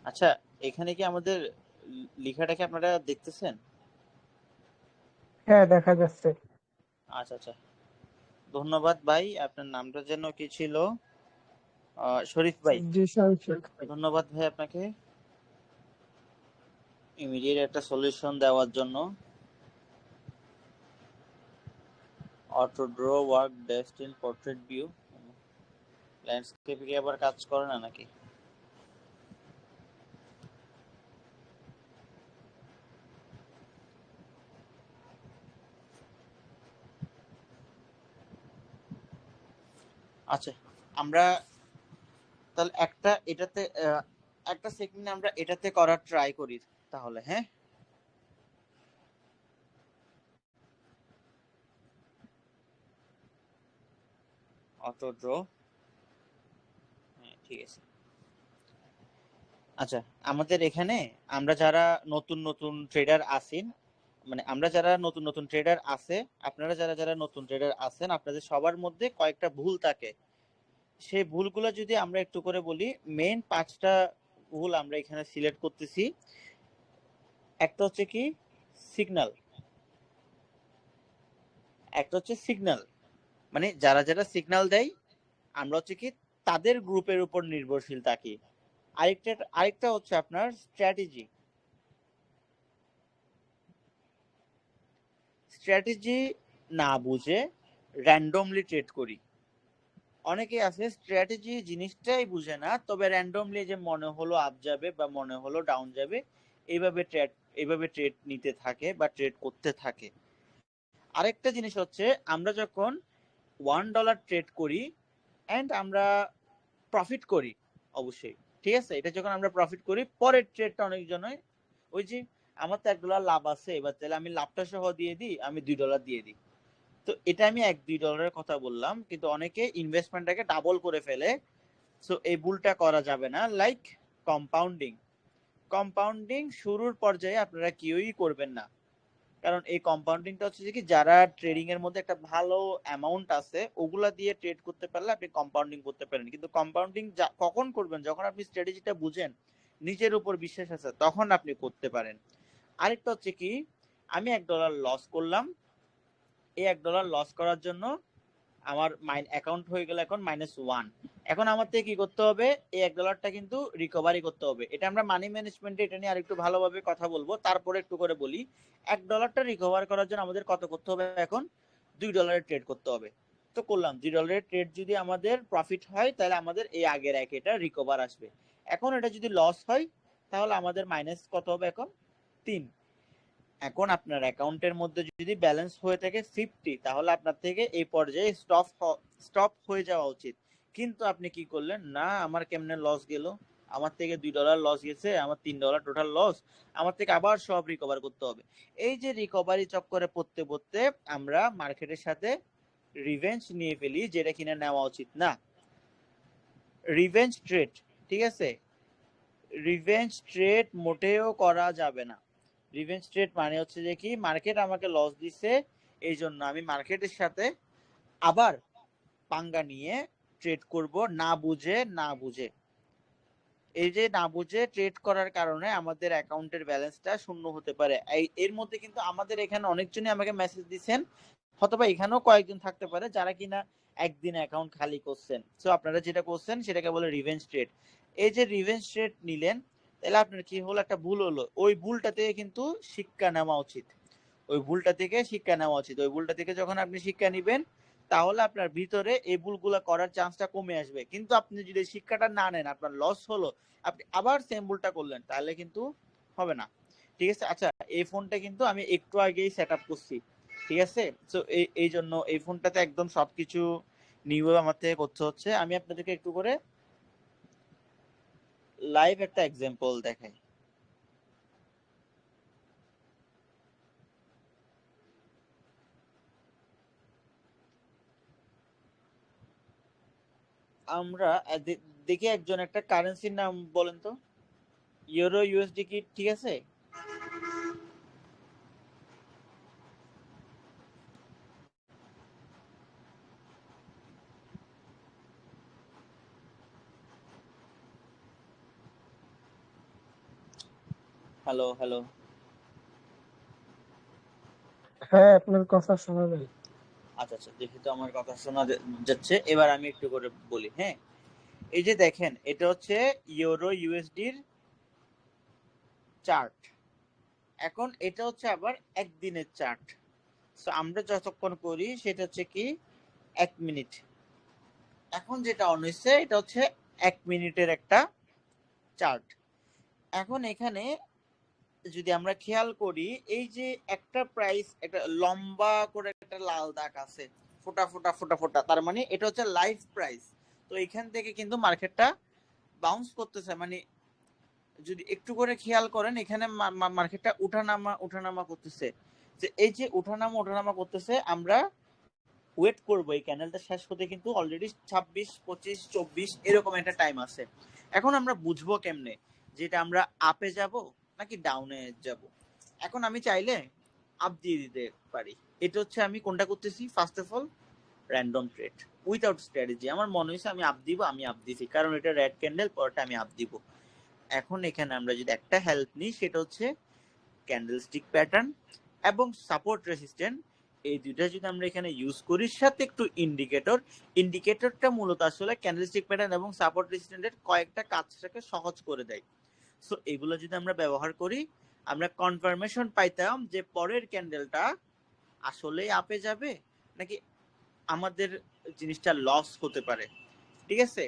আচ্ছা, এখানে কি আমাদের লেখাটাকে আপনারা দেখতেছেন? হ্যাঁ, দেখা যাচ্ছে। আচ্ছা আচ্ছা, ধন্যবাদ ভাই। আপনার নামটা যেন কি ছিল? শরীফ ভাই। জিশান শেখ। ধন্যবাদ ভাই আপনাকে ইমিডিয়েট একটা সলিউশন দেওয়ার জন্য। Auto draw work best in portrait view. ল্যান্ডস্কেপে কি আবার কাজ করে না নাকি? আচ্ছা, আমরা তাহলে একটা সেকেন্ড আমরা এটাতে করার ট্রাই করি তাহলে, হ্যাঁ? অটো ড্র, হ্যাঁ ঠিক আছে। আচ্ছা, আমাদের এখানে আমরা যারা নতুন নতুন ট্রেডার আছেন, মানে আমরা যারা নতুন নতুন ট্রেডার আছে, আপনারা যারা যারা নতুন ট্রেডার আছেন, আপনাদের সবার মধ্যে কয়েকটা ভুল থাকে। সেই ভুলগুলো যদি আমরা একটু করে বলি, মেইন 5টা ভুল আমরা এখানে সিলেক্ট করতেছি। একটা হচ্ছে কি সিগন্যাল, একটা হচ্ছে সিগন্যাল, মানে যারা যারা সিগন্যাল দেয় আমরা হচ্ছে কি তাদের গ্রুপের উপর নির্ভরশীল থাকি। আরেকটা হচ্ছে আপনার স্ট্র্যাটেজি। স্ট্র্যাটেজি না বুঝে র্যান্ডমলি ট্রেড করি। অনেকে আছে স্ট্র্যাটেজি জিনিসটাই বুঝে না, তবে র্যান্ডমলি যে মনে হলো আপ যাবে বা মনে হলো ডাউন যাবে, এইভাবে ট্রেড নিতে থাকে বা ট্রেড করতে থাকে। আরেকটা জিনিস হচ্ছে আমরা যখন $1 ট্রেড করি এন্ড আমরা প্রফিট করি, অবশ্যই ঠিক আছে, এটা যখন আমরা প্রফিট করি, পরের ট্রেডটা অনেকজনের ওই যে আমার তো $1 লাভ আছে, এবার তাহলে আমি লাভটা সহ দিয়ে দিই, আমি $2 দিয়ে দিই। তো এটা আমি $1-2 কথা বললাম, কিন্তু অনেকে ইনভেস্টমেন্টটাকে ডাবল করে ফেলে। সো এই ভুলটা করা যাবে না। লাইক কম্পাউন্ডিং, কম্পাউন্ডিং শুরুর পর্যায়ে আপনারা কেউই করবেন না, কারণ এই কম্পাউন্ডিংটা হচ্ছে যে কি যারা ট্রেডিং এর মধ্যে একটা ভালো অ্যামাউন্ট আছে ওগুলা দিয়ে ট্রেড করতে পারলে আপনি কম্পাউন্ডিং করতে পারেন, কিন্তু কম্পাউন্ডিং কখন করবেন? যখন আপনি স্ট্র্যাটেজিটা বুঝেন, নিজের উপর বিশ্বাস আছে, তখন আপনি করতে পারেন। আরেকটা হচ্ছে কি, আমি $1 লস করলাম, এই $1 লস করার জন্য আমার অ্যাকাউন্ট হয়ে গেল এখন -1। এখন আমার থেকে কি করতে হবে? এই $1টা কিন্তু রিকভারি করতে হবে। এটা আমরা মানি ম্যানেজমেন্টে এটা নিয়ে আরেকটু ভালোভাবে কথা বলবো, তারপরে একটু করে বলি। $1টা রিকভার করার জন্য আমাদের কত করতে হবে? এখন $2 ট্রেড করতে হবে। তো করলাম, $2 ট্রেড যদি আমাদের প্রফিট হয় তাহলে আমাদের এই আগের এটা রিকভার আসবে। এখন এটা যদি লস হয় তাহলে আমাদের মাইনাস কত হবে? এখন 3। এখন আপনার অ্যাকাউন্টের মধ্যে যদি ব্যালেন্স হয়ে থাকে 50, তাহলে আপনার থেকে এই পর্যায়ে স্টপ হয়ে যাওয়া উচিত। কিন্তু আপনি কি করলেন? না, আমার কেমনে লস গেল, আমার থেকে $2 লস গেছে, আমার $3 টোটাল লস, আমার থেকে আবার সব রিকভার করতে হবে। এই যে রিকভারি চক্করে পড়তে পড়তে আমরা মার্কেটের সাথে রিভেঞ্জ নিয়ে ফেলি, যেটা কিনা নেওয়া উচিত না। রিভেঞ্জ ট্রেড, ঠিক আছে, রিভেঞ্জ ট্রেড মোটেও করা যাবে না। রিভেঞ্জ ট্রেড মানে হচ্ছে যে কি মার্কেট আমাকে লস দিছে, এই জন্য আমি মার্কেটের সাথে আবার পাঙ্গা নিয়ে ট্রেড করব না বুঝে। এই যে না বুঝে ট্রেড করার কারণে আমাদের অ্যাকাউন্টের ব্যালেন্সটা শূন্য হতে পারে। এর মধ্যে কিন্তু আমাদের এখানে অনেকজনই আমাকে মেসেজ দিচ্ছেন, অথবা এখানেও কয়েকজন থাকতে পারে যারা কিনা একদিন অ্যাকাউন্ট খালি করছেন। সো আপনারা যেটা করছেন সেটাকে বলে রিভেঞ্জ ট্রেড। এই যে রিভেঞ্জ ট্রেড নিলেন, তাহলে আপনার কি হলো, একটা ভুল হলো। ওই ভুলটা থেকে কিন্তু শিক্ষা নেওয়া উচিত। ওই ভুলটা থেকে যখন আপনি শিক্ষা নিবেন, তাহলে আপনার ভিতরে এই ভুলগুলো করার চান্সটা কমে আসবে। কিন্তু আপনি যদি শিক্ষাটা না নেন, আপনার লস হলো, আপনি আবার সেম ভুলটা করলেন, তাহলে কিন্তু হবে না। ঠিক আছে? আচ্ছা, এই ফোনটা কিন্তু আমি একটু আগেই সেট আপ করছি। ঠিক আছে? তো এই জন্য এই ফোনটাতে একদম সবকিছু নিউ আমার থেকে করতে হচ্ছে। আমি আপনাদেরকে একটু করে লাইভ একটা এক্সাম্পল দেখাই। আমরা দেখি একজন একটা কারেন্সির নাম বলেন তো। ইউরো ইউএসডি কি ঠিক আছে? Hello hello. হ্যাঁ, আপনার কথা শোনা যায়। আচ্ছা আচ্ছা, যেহেতু আমার কথা শোনা যাচ্ছে, এবার আমি একটু করে বলি। হ্যাঁ, এই যে দেখেন, এটা হচ্ছে ইউরো ইউএসডির চার্ট। এখন এটা হচ্ছে আবার একদিনের চার্ট। সো আমরা যতক্ষণ করি সেটা হচ্ছে কি 1 মিনিট। এখন যেটা অন হয়েছে এটা হচ্ছে 1 মিনিটের একটা চার্ট। এখন এখানে যদি আমরা খেয়াল করি, এই যে একটা প্রাইস, একটা লম্বা করে একটা লাল দাগ আছে, ফোটা ফোটা ফোটা ফোটা, তার মানে এটা হচ্ছে লাইভ প্রাইস। তো এখান থেকে কিন্তু মার্কেটটা বাউন্স করতেছে। মানে যদি একটু করে খেয়াল করেন, এখানে মার্কেটটা উঠানামা করতেছে। যে এই যে উঠানামা করতেছে, আমরা ওয়েট করবো এই ক্যান্ডেলটা শেষ হতে, কিন্তু অলরেডি 26, 25, 24 এরকম একটা টাইম আছে। এখন আমরা বুঝবো কেমনে যেটা আমরা আপে যাব নাকি ডাউনে যাব। এখন আমি চাইলে আপ দিয়ে দিতে পারি। এটা হচ্ছে আমি কোনটা করতেছি, first of all random trade without strategy. আমার মনে হয়েছে আমি আপ দিব, আমি আপ দিছি, কারণ এটা রেড ক্যান্ডেল, পরটা আমি আপ দিব। এখন এখানে আমরা যদি একটা হেল্প নিই, সেটা হচ্ছে ক্যান্ডেলস্টিক প্যাটার্ন এবং সাপোর্ট রেসিস্ট্যান্ট। এই দুইটা যদি আমরা এখানে ইউজ করি, সাথে একটু ইন্ডিকেটরটা মূলত আসলে ক্যান্ডেলস্টিক প্যাটার্ন এবং সাপোর্ট রেসিস্ট্যান্টের কয়েকটা কাজটাকে সহজ করে দেয়। সো এগুলো যদি আমরা ব্যবহার করি, আমরা কনফার্মেশন পাইতাম যে পরের ক্যান্ডেলটা আসলেই আপে যাবে নাকি আমাদের জিনিসটা লস হতে পারে। ঠিক আছে?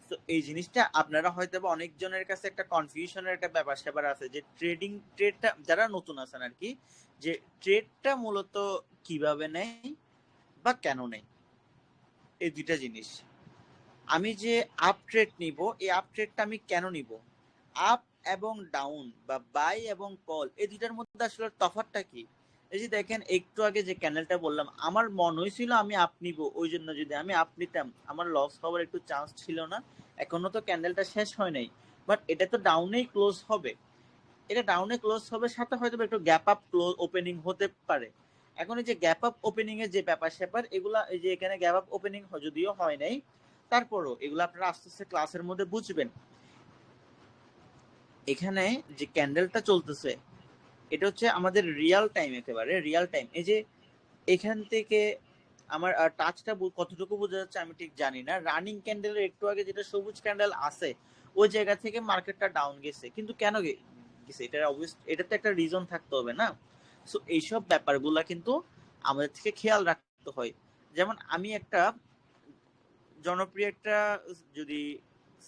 তো এই জিনিসটা আপনারা হয়তো অনেকজনের কাছে একটা কনফিউশনের একটা ব্যাপার স্যাপার আছে, যে ট্রেডটা যারা নতুন আছেন আর কি, যে ট্রেডটা মূলত কিভাবে নেয় বা কেন নেয়। এই দুইটা জিনিস, আমি যে আপ ট্রেড নিব, এই আপ ট্রেডটা আমি কেন নিব, আপ এবং ডাউন বা বাই এবং কল, এই দুইটার মধ্যে আসলে তফাৎটা কি। এই যে দেখেন, একটু আগে যে ক্যান্ডেলটা বললাম, আমার মন হয়েছিল আমি আপ নিব, ওই জন্য যদি আমি আপ নিতাম আমার লস হওয়ার একটু চান্স ছিল না। এখনো তো ক্যান্ডেলটা শেষ হয় নাই, বাট এটা তো ডাউনেই ক্লোজ হবে। এটা ডাউনে ক্লোজ হবে, সাথে হয়তো একটু গ্যাপ আপ ক্লোজ ওপেনিং হতে পারে। এখন এই যে গ্যাপ আপ ওপেনিং এর যে ব্যাপার স্যাপার, এগুলা এই যে এখানে গ্যাপ আপ ওপেনিং যদিও হয় নাই, তারপরও এগুলো আপনারা আস্তে আস্তে ক্লাসের মধ্যে বুঝবেন। এখানে যে ক্যান্ডেলটা চলতেছে, এটা হচ্ছে আমাদের রিয়েল টাইম, একেবারে রিয়েল টাইম। এই যে এখান থেকে আমার টাচটা কতটুকু বোঝা যাচ্ছে আমি ঠিক জানি না। রানিং ক্যান্ডেলের একটু আগে যেটা সবুজ ক্যান্ডেল আছে, ওই জায়গা থেকে মার্কেটটা ডাউন গেছে, কিন্তু কেন গেছে, এটা তো একটা রিজন থাকতে হবে না। সো এইসব ব্যাপারগুলা কিন্তু আমাদের থেকে খেয়াল রাখতে হয়। যেমন আমি একটা জনপ্রিয় একটা যদি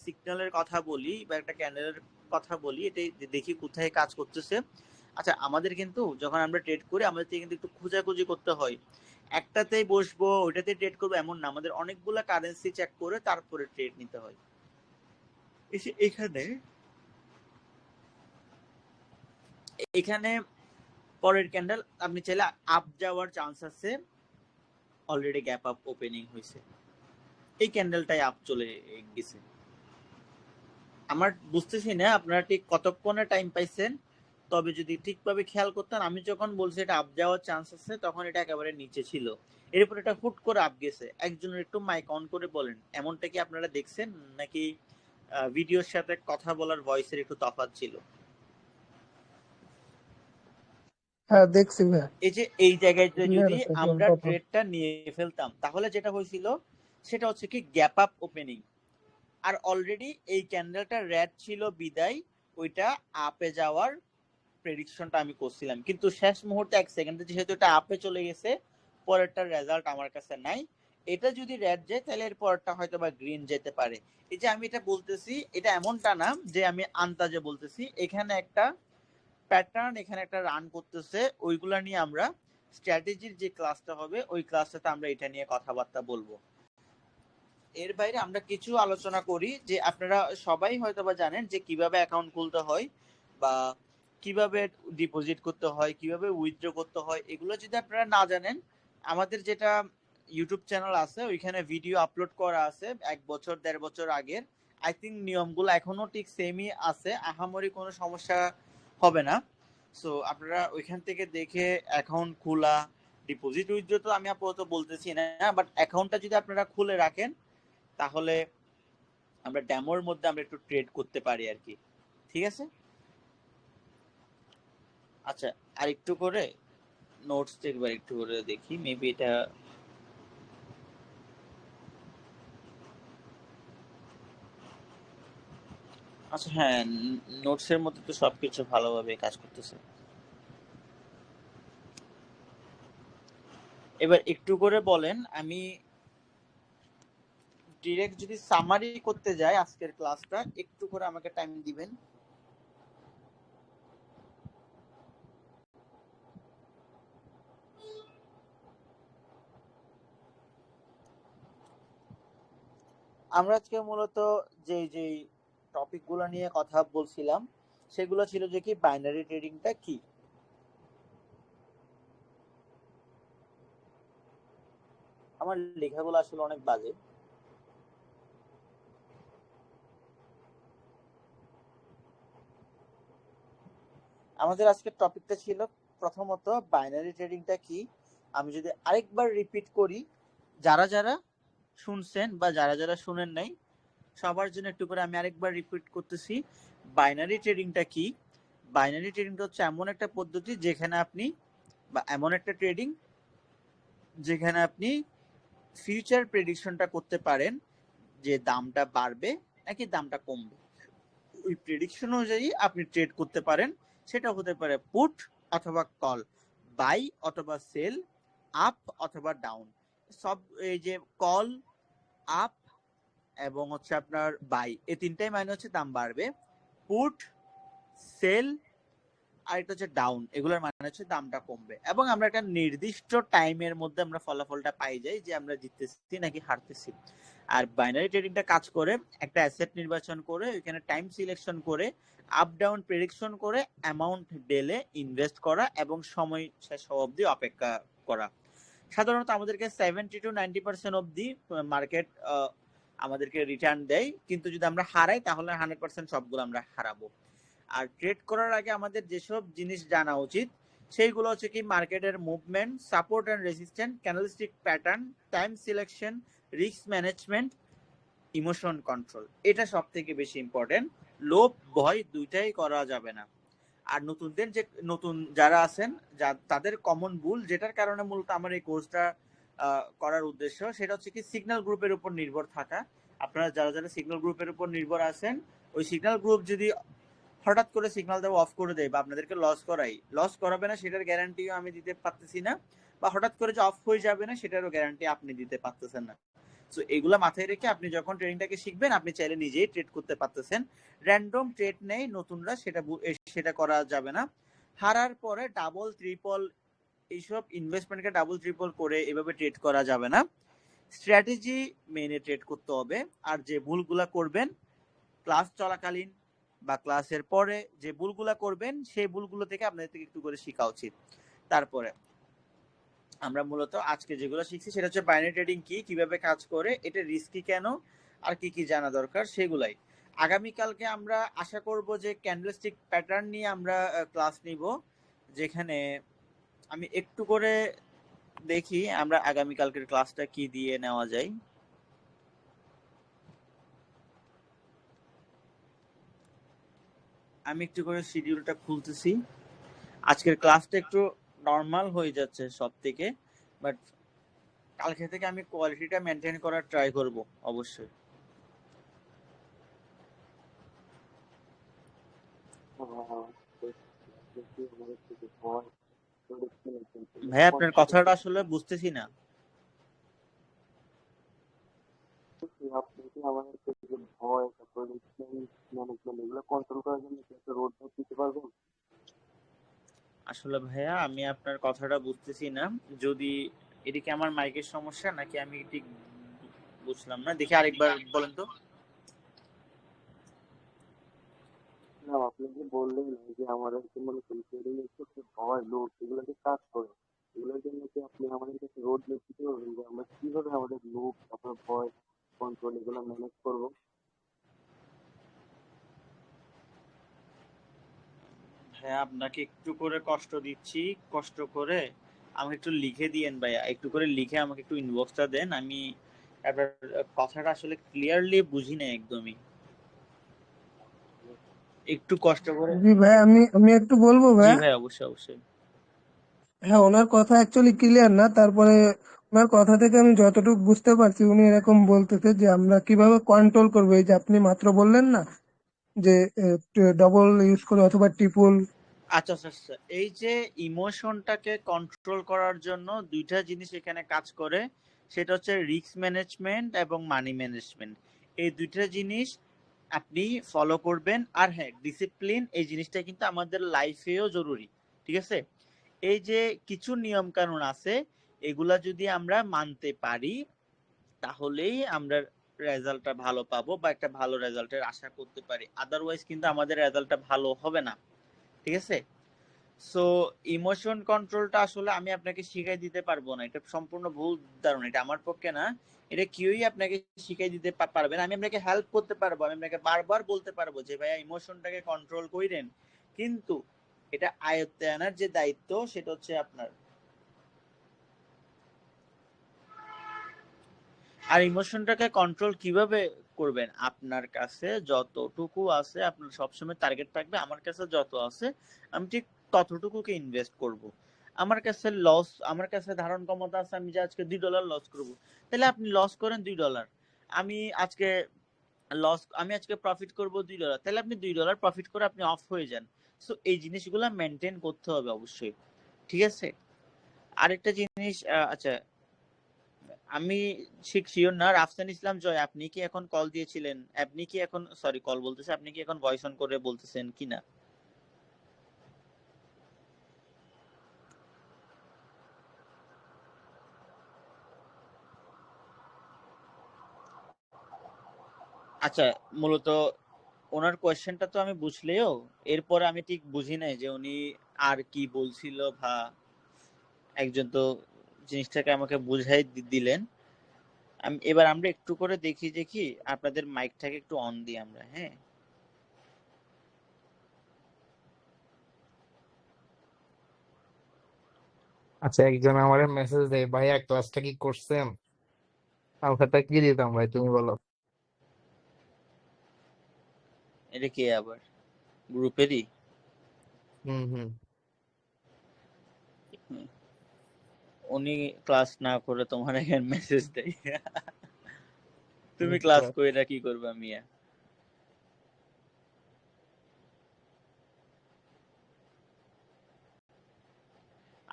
সিগন্যালের কথা বলি বা একটা ক্যান্ডেলের কথা বলি, এটাই দেখি কোথায় কাজ করতেছে। আচ্ছা, আমাদের কিন্তু যখন আমরা ট্রেড করি, আমাদের কিন্তু একটু খোঁজাখুঁজি করতে হয়। একটাতেই বসবো ওইটাতে ট্রেড করবো এমন না, আমাদের অনেকগুলা কারেন্সি চেক করে তারপরে ট্রেড নিতে হয়। এখানে এখানে পরের ক্যান্ডেল আপনি চাইলে আপ যাওয়ার চান্স আছে, অলরেডি গ্যাপ আপ ওপেনিং হয়েছে, এই ক্যান্ডেলটাই আপ চলে গেছে। আমার বুঝতেছি না আপনারা ঠিক কতক্ষণে টাইম পাইছেন, তবে যদি ঠিকভাবে খেয়াল করতেন, আমি যখন বলছি এটা আপ যাওয়ার চান্স আছে, তখন এটা একেবারে নিচে ছিল, এরপর এটা হুট করে আপ গেছে। একজনের একটু মাইক অন করে বলেন, এমনটা কি আপনারা দেখছেন নাকি ভিডিওর সাথে কথা বলার ভয়েসের একটু তফাৎ ছিল? হ্যাঁ দেখছি ভাইয়া, এই যে এই জায়গায় ক্লিয়ার যদি আছে একদম আমরা তখন। ট্রেডটা নিয়ে ফেলতাম, তাহলে যেটা হয়েছিল সেটা হচ্ছে কি গ্যাপ আপ ওপেনিং। আর অলরেডি এই ক্যান্ডেলটা রেড ছিল বিদায় ওইটা আপে যাওয়ার প্রেডিকশনটা আমি করছিলাম, কিন্তু শেষ মুহূর্তে 1 সেকেন্ডে যেহেতু এটা আপে চলে গেছে, পরেরটার রেজাল্ট আমার কাছে নাই। এটা যদি রেড যায় তাহলে এর পরেরটা হয়তো বা গ্রিন যেতে পারে। এই যে আমি এটা বলতেছি, এটা এমনটা না যে আমি আন্দাজে বলতেছি, এখানে একটা প্যাটার্ন এখানে একটা রান করতেছে, ওইগুলা নিয়ে আমরা স্ট্র্যাটেজির যে ক্লাসটা হবে ওই ক্লাসটাতে আমরা এটা নিয়ে কথাবার্তা বলবো। এর বাইরে আমরা কিছু আলোচনা করি যে আপনারা সবাই হয়তোবা জানেন যে কিভাবে অ্যাকাউন্ট খুলতে হয় বা কিভাবে ডিপোজিট করতে হয়, কিভাবে উইথড্র করতে হয়। এগুলো যদি আপনারা না জানেন, আমাদের যেটা ইউটিউব চ্যানেল আছে ওইখানে ভিডিও আপলোড করা আছে 1 বছর 1.5 বছর আগের। আই থিঙ্ক নিয়মগুলো এখনো ঠিক সেমই আছে, আহামরি কোনো সমস্যা হবে না। সো আপনারা ওইখান থেকে দেখে অ্যাকাউন্ট খোলা, ডিপোজিট উইথড্র তো আমি আপাতত বলতেছি না, বাট অ্যাকাউন্টটা যদি আপনারা খুলে রাখেন তাহলে আমরা ডেমোর মধ্যে আমরা একটু ট্রেড করতে পারি আর কি। ঠিক আছে, আচ্ছা আর একটু করে নোটস একবার একটু করে দেখি, মেবি এটা আচ্ছা হ্যাঁ, নোটসের মধ্যে তো সবকিছু ভালোভাবে কাজ করতেছে। এবার একটু করে বলেন, আমি ডিরেক্ট যদি সামারি করতে যাই আজকের ক্লাসটা, একটু করে আমাকে টাইম দিবেন। আমরা আজকে মূলত যে যে টপিকগুলো নিয়ে কথা বলছিলাম সেগুলো ছিল যে কি বাইনারি ট্রেডিংটা কি। আমার লেখাগুলো আসলে অনেক বাজে। আমাদের আজকের টপিকটা ছিল প্রথমত বাইনারি ট্রেডিংটা কি। আমি যদি আরেকবার রিপিট করি, যারা যারা শুনছেন বা যারা যারা শুনেন নাই সবার জন্য একটু করে আমি আরেকবার রিপিট করতেছি, বাইনারি ট্রেডিংটা কি। বাইনারি ট্রেডিংটা হচ্ছে এমন একটা পদ্ধতি যেখানে আপনি বা এমন একটা ট্রেডিং যেখানে আপনি ফিউচার প্রেডিকশনটা করতে পারেন যে দামটা বাড়বে নাকি দামটা কমবে। ওই প্রেডিকশন অনুযায়ী আপনি ট্রেড করতে পারেন, সেটা হতে পারে পুট অথবা কল, বাই অথবা সেল, আপ অথবা ডাউন। সব এই যে কল, আপ এবং হচ্ছে আপনার বাই, এই তিনটাই মানে হচ্ছে দাম বাড়বে। পুট, সেল আর এটা হচ্ছে ডাউন, এগুলোর মানে হচ্ছে দামটা কমবে। এবং আমরা একটা নির্দিষ্ট টাইমের মধ্যে আমরা ফলাফলটা পাই যাই যে আমরা জিততেছি নাকি হারতেছি। আর বাইনারি ট্রেডিংটা কাজ করে একটা অ্যাসেট নির্বাচন করে ওইখানে টাইম সিলেকশন করে আপ ডাউন প্রেডিকশন করে অ্যামাউন্ট ডেলে ইনভেস্ট করা এবং সময় শেষ হওয়া অবধি অপেক্ষা করা। সাধারণত আমাদেরকে 70 to 90% অবধি মার্কেট আমাদেরকে রিটার্ন দেয়, কিন্তু যদি আমরা হারাই তাহলে 100% সবগুলো আমরা হারাবো। আর ট্রেড করার আগে আমাদের যেসব জিনিস জানা উচিত সেইগুলো হচ্ছে কি মার্কেটের movement, support and resistance, candlestick pattern, time selection, risk management, emotion control. এটা সব থেকে বেশি ইম্পর্টেন্ট। লোভ ভয় দুইটাই করা যাবে না। আর নতুনদের যে নতুন যারা আছেন তাদের কমন ভুল, যেটার কারণে মূলত আমার এই কোর্সটা করার উদ্দেশ্য, সেটা হচ্ছে কি সিগন্যাল গ্রুপের উপর নির্ভর থাকা। আপনারা যারা যারা সিগন্যাল গ্রুপের উপর নির্ভর আছেন, ওই সিগন্যাল গ্রুপ যদি হঠাৎ করে সিগন্যাল দেওয়া অফ করে দেয় বা আপনাদেরকে লস করাবে না সেটার গ্যারান্টিও আমি দিতে পারতেছি না, বা হঠাৎ করে যে অফ হয়ে যাবে না সেটারও গ্যারান্টি আপনি দিতে পারতেছেন না। সো এগুলা মাথায় রেখে আপনি যখন ট্রেডিংটাকে শিখবেন আপনি চাইলে নিজেই ট্রেড করতে পারতেছেন। র্যান্ডম ট্রেড নেই নতুনরা, সেটা করা যাবে না। হারার পরে ডাবল ট্রিপল এইসব ইনভেস্টমেন্টকে ডাবল ট্রিপল করে এভাবে ট্রেড করা যাবে না। স্ট্র্যাটেজি মেনে ট্রেড করতে হবে। আর যে ভুলগুলা করবেন ক্লাস চলাকালীন বা ক্লাসের পরে, যে ভুলগুলা করবেন সেই ভুলগুলো থেকে আপনাদের থেকে একটু করে শেখা উচিত। তারপরে আমরা মূলত আজকে যেগুলো শিখছি সেটা হচ্ছে বাইনারি ট্রেডিং কি, কিভাবে কাজ করে, এটা রিস্কি কেন, আর কি কি জানা দরকার সেগুলাই। আগামীকালকে আমরা আশা করব যে ক্যান্ডেলস্টিক প্যাটার্ন নিয়ে আমরা ক্লাস নিব, যেখানে আমি একটু করে দেখি আমরা আগামীকালকের ক্লাসটা কি দিয়ে নেওয়া যায়। আমি একটু করে শিডিউলটা খুলতেছি। আজকের ক্লাসটা একটু নর্মাল হয়ে যাচ্ছে সব থেকে, বাট কালকে থেকে আমি কোয়ালিটিটা মেনটেন করার ট্রাই করব অবশ্যই। ভাই আপনার কথাটা আসলে বুঝতেছি না। আসলে ভাইয়া আমি আপনার কথাটা বুঝতেছি না, যদি এদিকে আমার মাইকের সমস্যা নাকি আমি ঠিক বুঝলাম না, দেখি আরেকবার বলেন তো। হ্যাঁ আপনাকে একটু করে কষ্ট দিচ্ছি, কষ্ট করে আমাকে একটু লিখে দিয়েন ভাইয়া, একটু করে লিখে আমাকে একটু ইনবক্সটা দেন। আমি আপনার কথাটা আসলে ক্লিয়ারলি বুঝি না একদমই, একটু কষ্ট করে। জি ভাই, আমি একটু বলবো জি ভাই। ভাই অবশ্যই অবশ্যই। হ্যাঁ, ওনার কথা অ্যাকচুয়ালি ক্লিয়ার না, তারপরে ওনার কথা থেকে আমি যতটুকু বুঝতে পারছি উনি এরকম বলতেছে যে আমরা কিভাবে কন্ট্রোল করবো, এই যে আপনি মাত্র বললেন না যে ডবল ইউজ করে অথবা ট্রিপল। আচ্ছা আচ্ছা আচ্ছা, এই যে ইমোশনটাকে কন্ট্রোল করার জন্য দুইটা জিনিস এখানে কাজ করে, সেটা হচ্ছে রিস্ক ম্যানেজমেন্ট এবং মানি ম্যানেজমেন্ট। এই দুইটা জিনিস আপনি ফলো করবেন। আর হ্যাঁ, ডিসিপ্লিন এই জিনিসটা কিন্তু আমাদের লাইফেও জরুরি, ঠিক আছে? এই যে কিছু নিয়ম কানুন আছে, এগুলা যদি আমরা মানতে পারি তাহলেই আমরা রেজাল্টটা ভালো পাবো বা একটা ভালো রেজাল্টের আশা করতে পারি, আদারওয়াইজ কিন্তু আমাদের রেজাল্টটা ভালো হবে না, ঠিক আছে? সো ইমোশন কন্ট্রোলটা আসলে আমি আপনাকে শিখাই দিতে পারবো না, এটা সম্পূর্ণ ভুল ধারণা, এটা আমার পক্ষে না। এটা কেউই আপনাকে শিখাই দিতে পারবে না। আমি আপনাকে হেল্প করতে পারবো, আমি আপনাকে বারবার বলতে পারবো যে ভাইয়া ইমোশনটাকে কন্ট্রোল কইরেন, কিন্তু এটা আয়ত্তে আনার যে দায়িত্ব সেটা হচ্ছে আপনার। আর ইমোশনটাকে কন্ট্রোল কিভাবে করবেন, আপনার কাছে যতটুকু আছে আপনার সবসময় টার্গেট থাকবে আমার কাছে যত আছে আমি ঠিক ততটুকুকে ইনভেস্ট করব। আমার কাছে লস, আমার কাছে ধারণ ক্ষমতা আছে আমি যে আজকে $2 লস করব, তাহলে আপনি লস করেন $2। আমি আজকে আমি আজকে প্রফিট করব $2, তাহলে আপনি $2 প্রফিট করে আপনি অফ হয়ে যান। সো এই জিনিসগুলো মেনটেন করতে হবে অবশ্যই, ঠিক আছে? আরেকটা জিনিস, আচ্ছা আমি ঠিক শিওর না, রাফসান ইসলাম জয় আপনি কি এখন কল দিয়েছিলেন, আপনি কি এখন, সরি কল বলতেছে, আপনি কি এখন ভয়েস অন করে বলতেছেন কিনা? আচ্ছা, মূলত ওনার কোয়েশ্চেনটা তো আমি বুঝলেও এরপরে আমি ঠিক বুঝি নাই যে উনি আর কি বলছিল, বা একজন তো জিনিসটাকে আমাকে বুঝাই দিলেন। এবার আমরা একটু করে দেখি যে কি আপনাদের মাইকটাকে একটু অন দিই আমরা, হ্যাঁ? আচ্ছা, একজন আমারে মেসেজ দেয়, ভাইয়া ক্লাসটা কি করছেন? আনসারটা কি দিতাম ভাই, তুমি বলো। এটা কে আবার, গ্রুপেরই? হুম হুম। উনি ক্লাস না করে তোমার এখানে মেসেজ দেয়। তুমি ক্লাস বুঝছো? কইরা কি করবা মিয়া?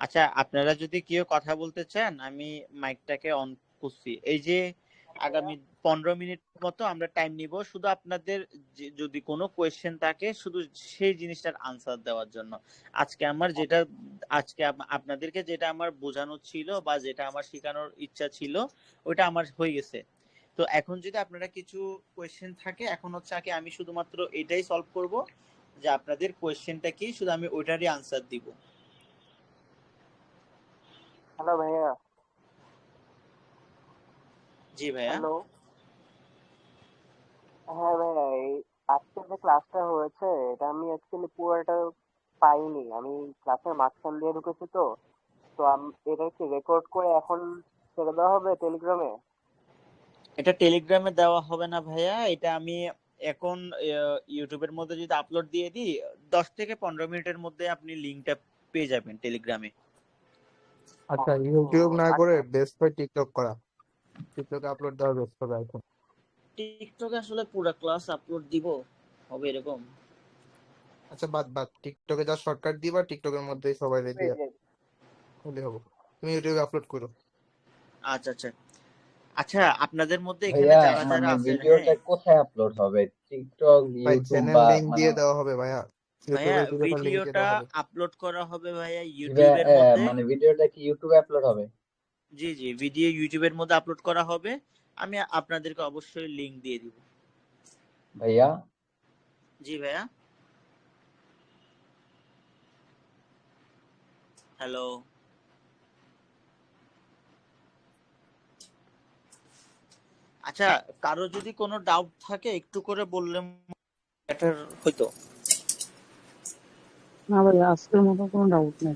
আচ্ছা আপনারা যদি কেউ কথা বলতে চান আমি মাইকটাকে অন করছি। এই যে আগামী 15 মিনিট মতো আমরা টাইম নিব শুধু আপনাদের যদি কোনো কোয়েশ্চেন থাকে শুধু সেই জিনিসটার আনসার দেওয়ার জন্য। আজকে আমার যেটা, আজকে আপনাদেরকে যেটা আমার বোঝানো ছিল বা যেটা আমার শেখানোর ইচ্ছা ছিল ওইটা আমার হয়ে গেছে। তো এখন যদি আপনারা কিছু কোয়েশ্চেন থাকে, এখন হচ্ছে আগে আমি শুধুমাত্র এটাই সলভ করব যে আপনাদের কোয়েশ্চেনটা কি, শুধু আমি ওইটারই আনসার দিব। হ্যালো ভাইয়া। জি ভাইয়া। হ্যালো। হ্যাঁ ভাইয়া, আজকে যে ক্লাসটা হয়েছে এটা আমি অ্যাকচুয়ালি পুরোটা পাইনি, আমি ক্লাসের মাঝখান দিয়ে ঢুকেছি তো। তো এটা কি রেকর্ড করে এখন ছেড়ে দেওয়া হবে টেলিগ্রামে? এটা টেলিগ্রামে দেওয়া হবে না ভাইয়া, এটা আমি এখন ইউটিউবের মধ্যে যদি আপলোড দিয়ে দিই 10 থেকে 15 মিনিটের মধ্যে আপনি লিঙ্কটা পেয়ে যাবেন টেলিগ্রামে। আচ্ছা, ও ইউটিউব না করে আচ্ছা। বেস্ট হয় টিকটক করা। টিকটকে আপলোড দেওয়া বেস্ট হবে এখন। টিকটকে আসলে পুরো ক্লাস আপলোড দিব হবে এরকম? আচ্ছা, বাদ বাদ, টিকটকে যা শর্টকাট দিবা টিকটকের মধ্যেই সবাই দিয়ে পেজে। হলে হবে। তুমি ইউটিউবে আপলোড করো। আচ্ছা আচ্ছা। আচ্ছা, আপনাদের মধ্যে এখানে ভাইয়া যারা যারা মানে আছেন, হ্যাঁ ভিডিওটা কোথায় আপলোড হবে? টিকটক, ভাই ইউটিউব চ্যানেল বা লিংক মানে দিয়ে দেওয়া হবে ভাইয়া, ভাইয়া ইউটিউবের ভিডিওটা লিংক দিয়ে ভিডিওটা দেওয়া হবে। আপলোড করা হবে ভাইয়া কিভাবে ইউটিউবের মধ্যে। মানে ভিডিওটা কি ইউটিউবে আপলোড হবে? জি জি, ভিডিও ইউটিউবের মধ্যে আপলোড করা হবে। আমি আপনাদেরকে অবশ্যই লিংক দিয়ে দিব। ভাইয়া জি ভাইয়া। হ্যালো। আচ্ছা, কারো যদি কোনো ডাউট থাকে একটু করে বললে বেটার হইতো। না ভাই, আজকের মতো কোনো ডাউট নেই।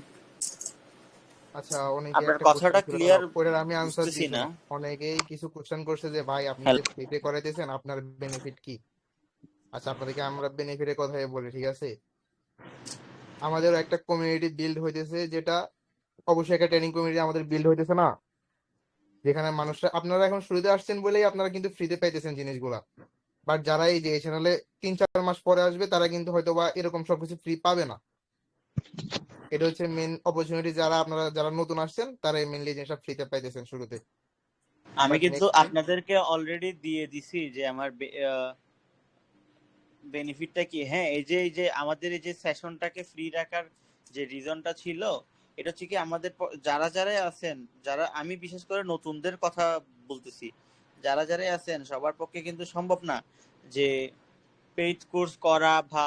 আচ্ছা, অনেকে আপনার একটা কোশ্চেন কথাটা ছিল, ক্লিয়ার ওটার আমি আনসার বুঝতেছি দিছি না। না। অনেকেই কিছু কোশ্চেন করছে যে ভাই আপনি যে হ্যালো। ফ্রিতে করাইতেছেন আপনার বেনিফিট কি। আচ্ছা, আপনাদেরকে আমরা বেনিফিটের কথাই বলি, ঠিক আছে। আমাদের একটা কমিউনিটি বিল্ড হইতেছে, যেটা অবশ্যই একটা ট্রেনিং কমিউনিটি আমাদের বিল্ড হইতেছে না, যেখানে মানুষরা, আপনারা এখন শুরুতে আসছেন বলেই আপনারা কিন্তু ফ্রিতে পাইতেছেন জিনিসগুলা। বাট যারা এই যে চ্যানেলে 3-4 মাস পরে আসবে তারা কিন্তু হয়তো বা এরকম সবকিছু ফ্রি পাবে না। এটা হচ্ছে মেন অপরচুনিটি, যারা নতুন আসছেন তারা মেনলি জিনিসটা ফ্রিতে পাইতেছেন শুরুতে। আমি বাট কিন্তু নেক্সট টাইম, আপনাদেরকে অলরেডি দিয়ে দিছি যে আমার বেনিফিটটা কি। হ্যাঁ, এই যে আমাদের এই যে সেশনটাকে ফ্রি রাখার যে রিজনটা ছিল, এটা হচ্ছে কি আমাদের যারা যারাই আছেন, যারা, আমি বিশেষ করে নতুনদের কথা বলতেছি, যারা যারাই আছেন সবার পক্ষে কিন্তু সম্ভব না যে পেইড কোর্স করা বা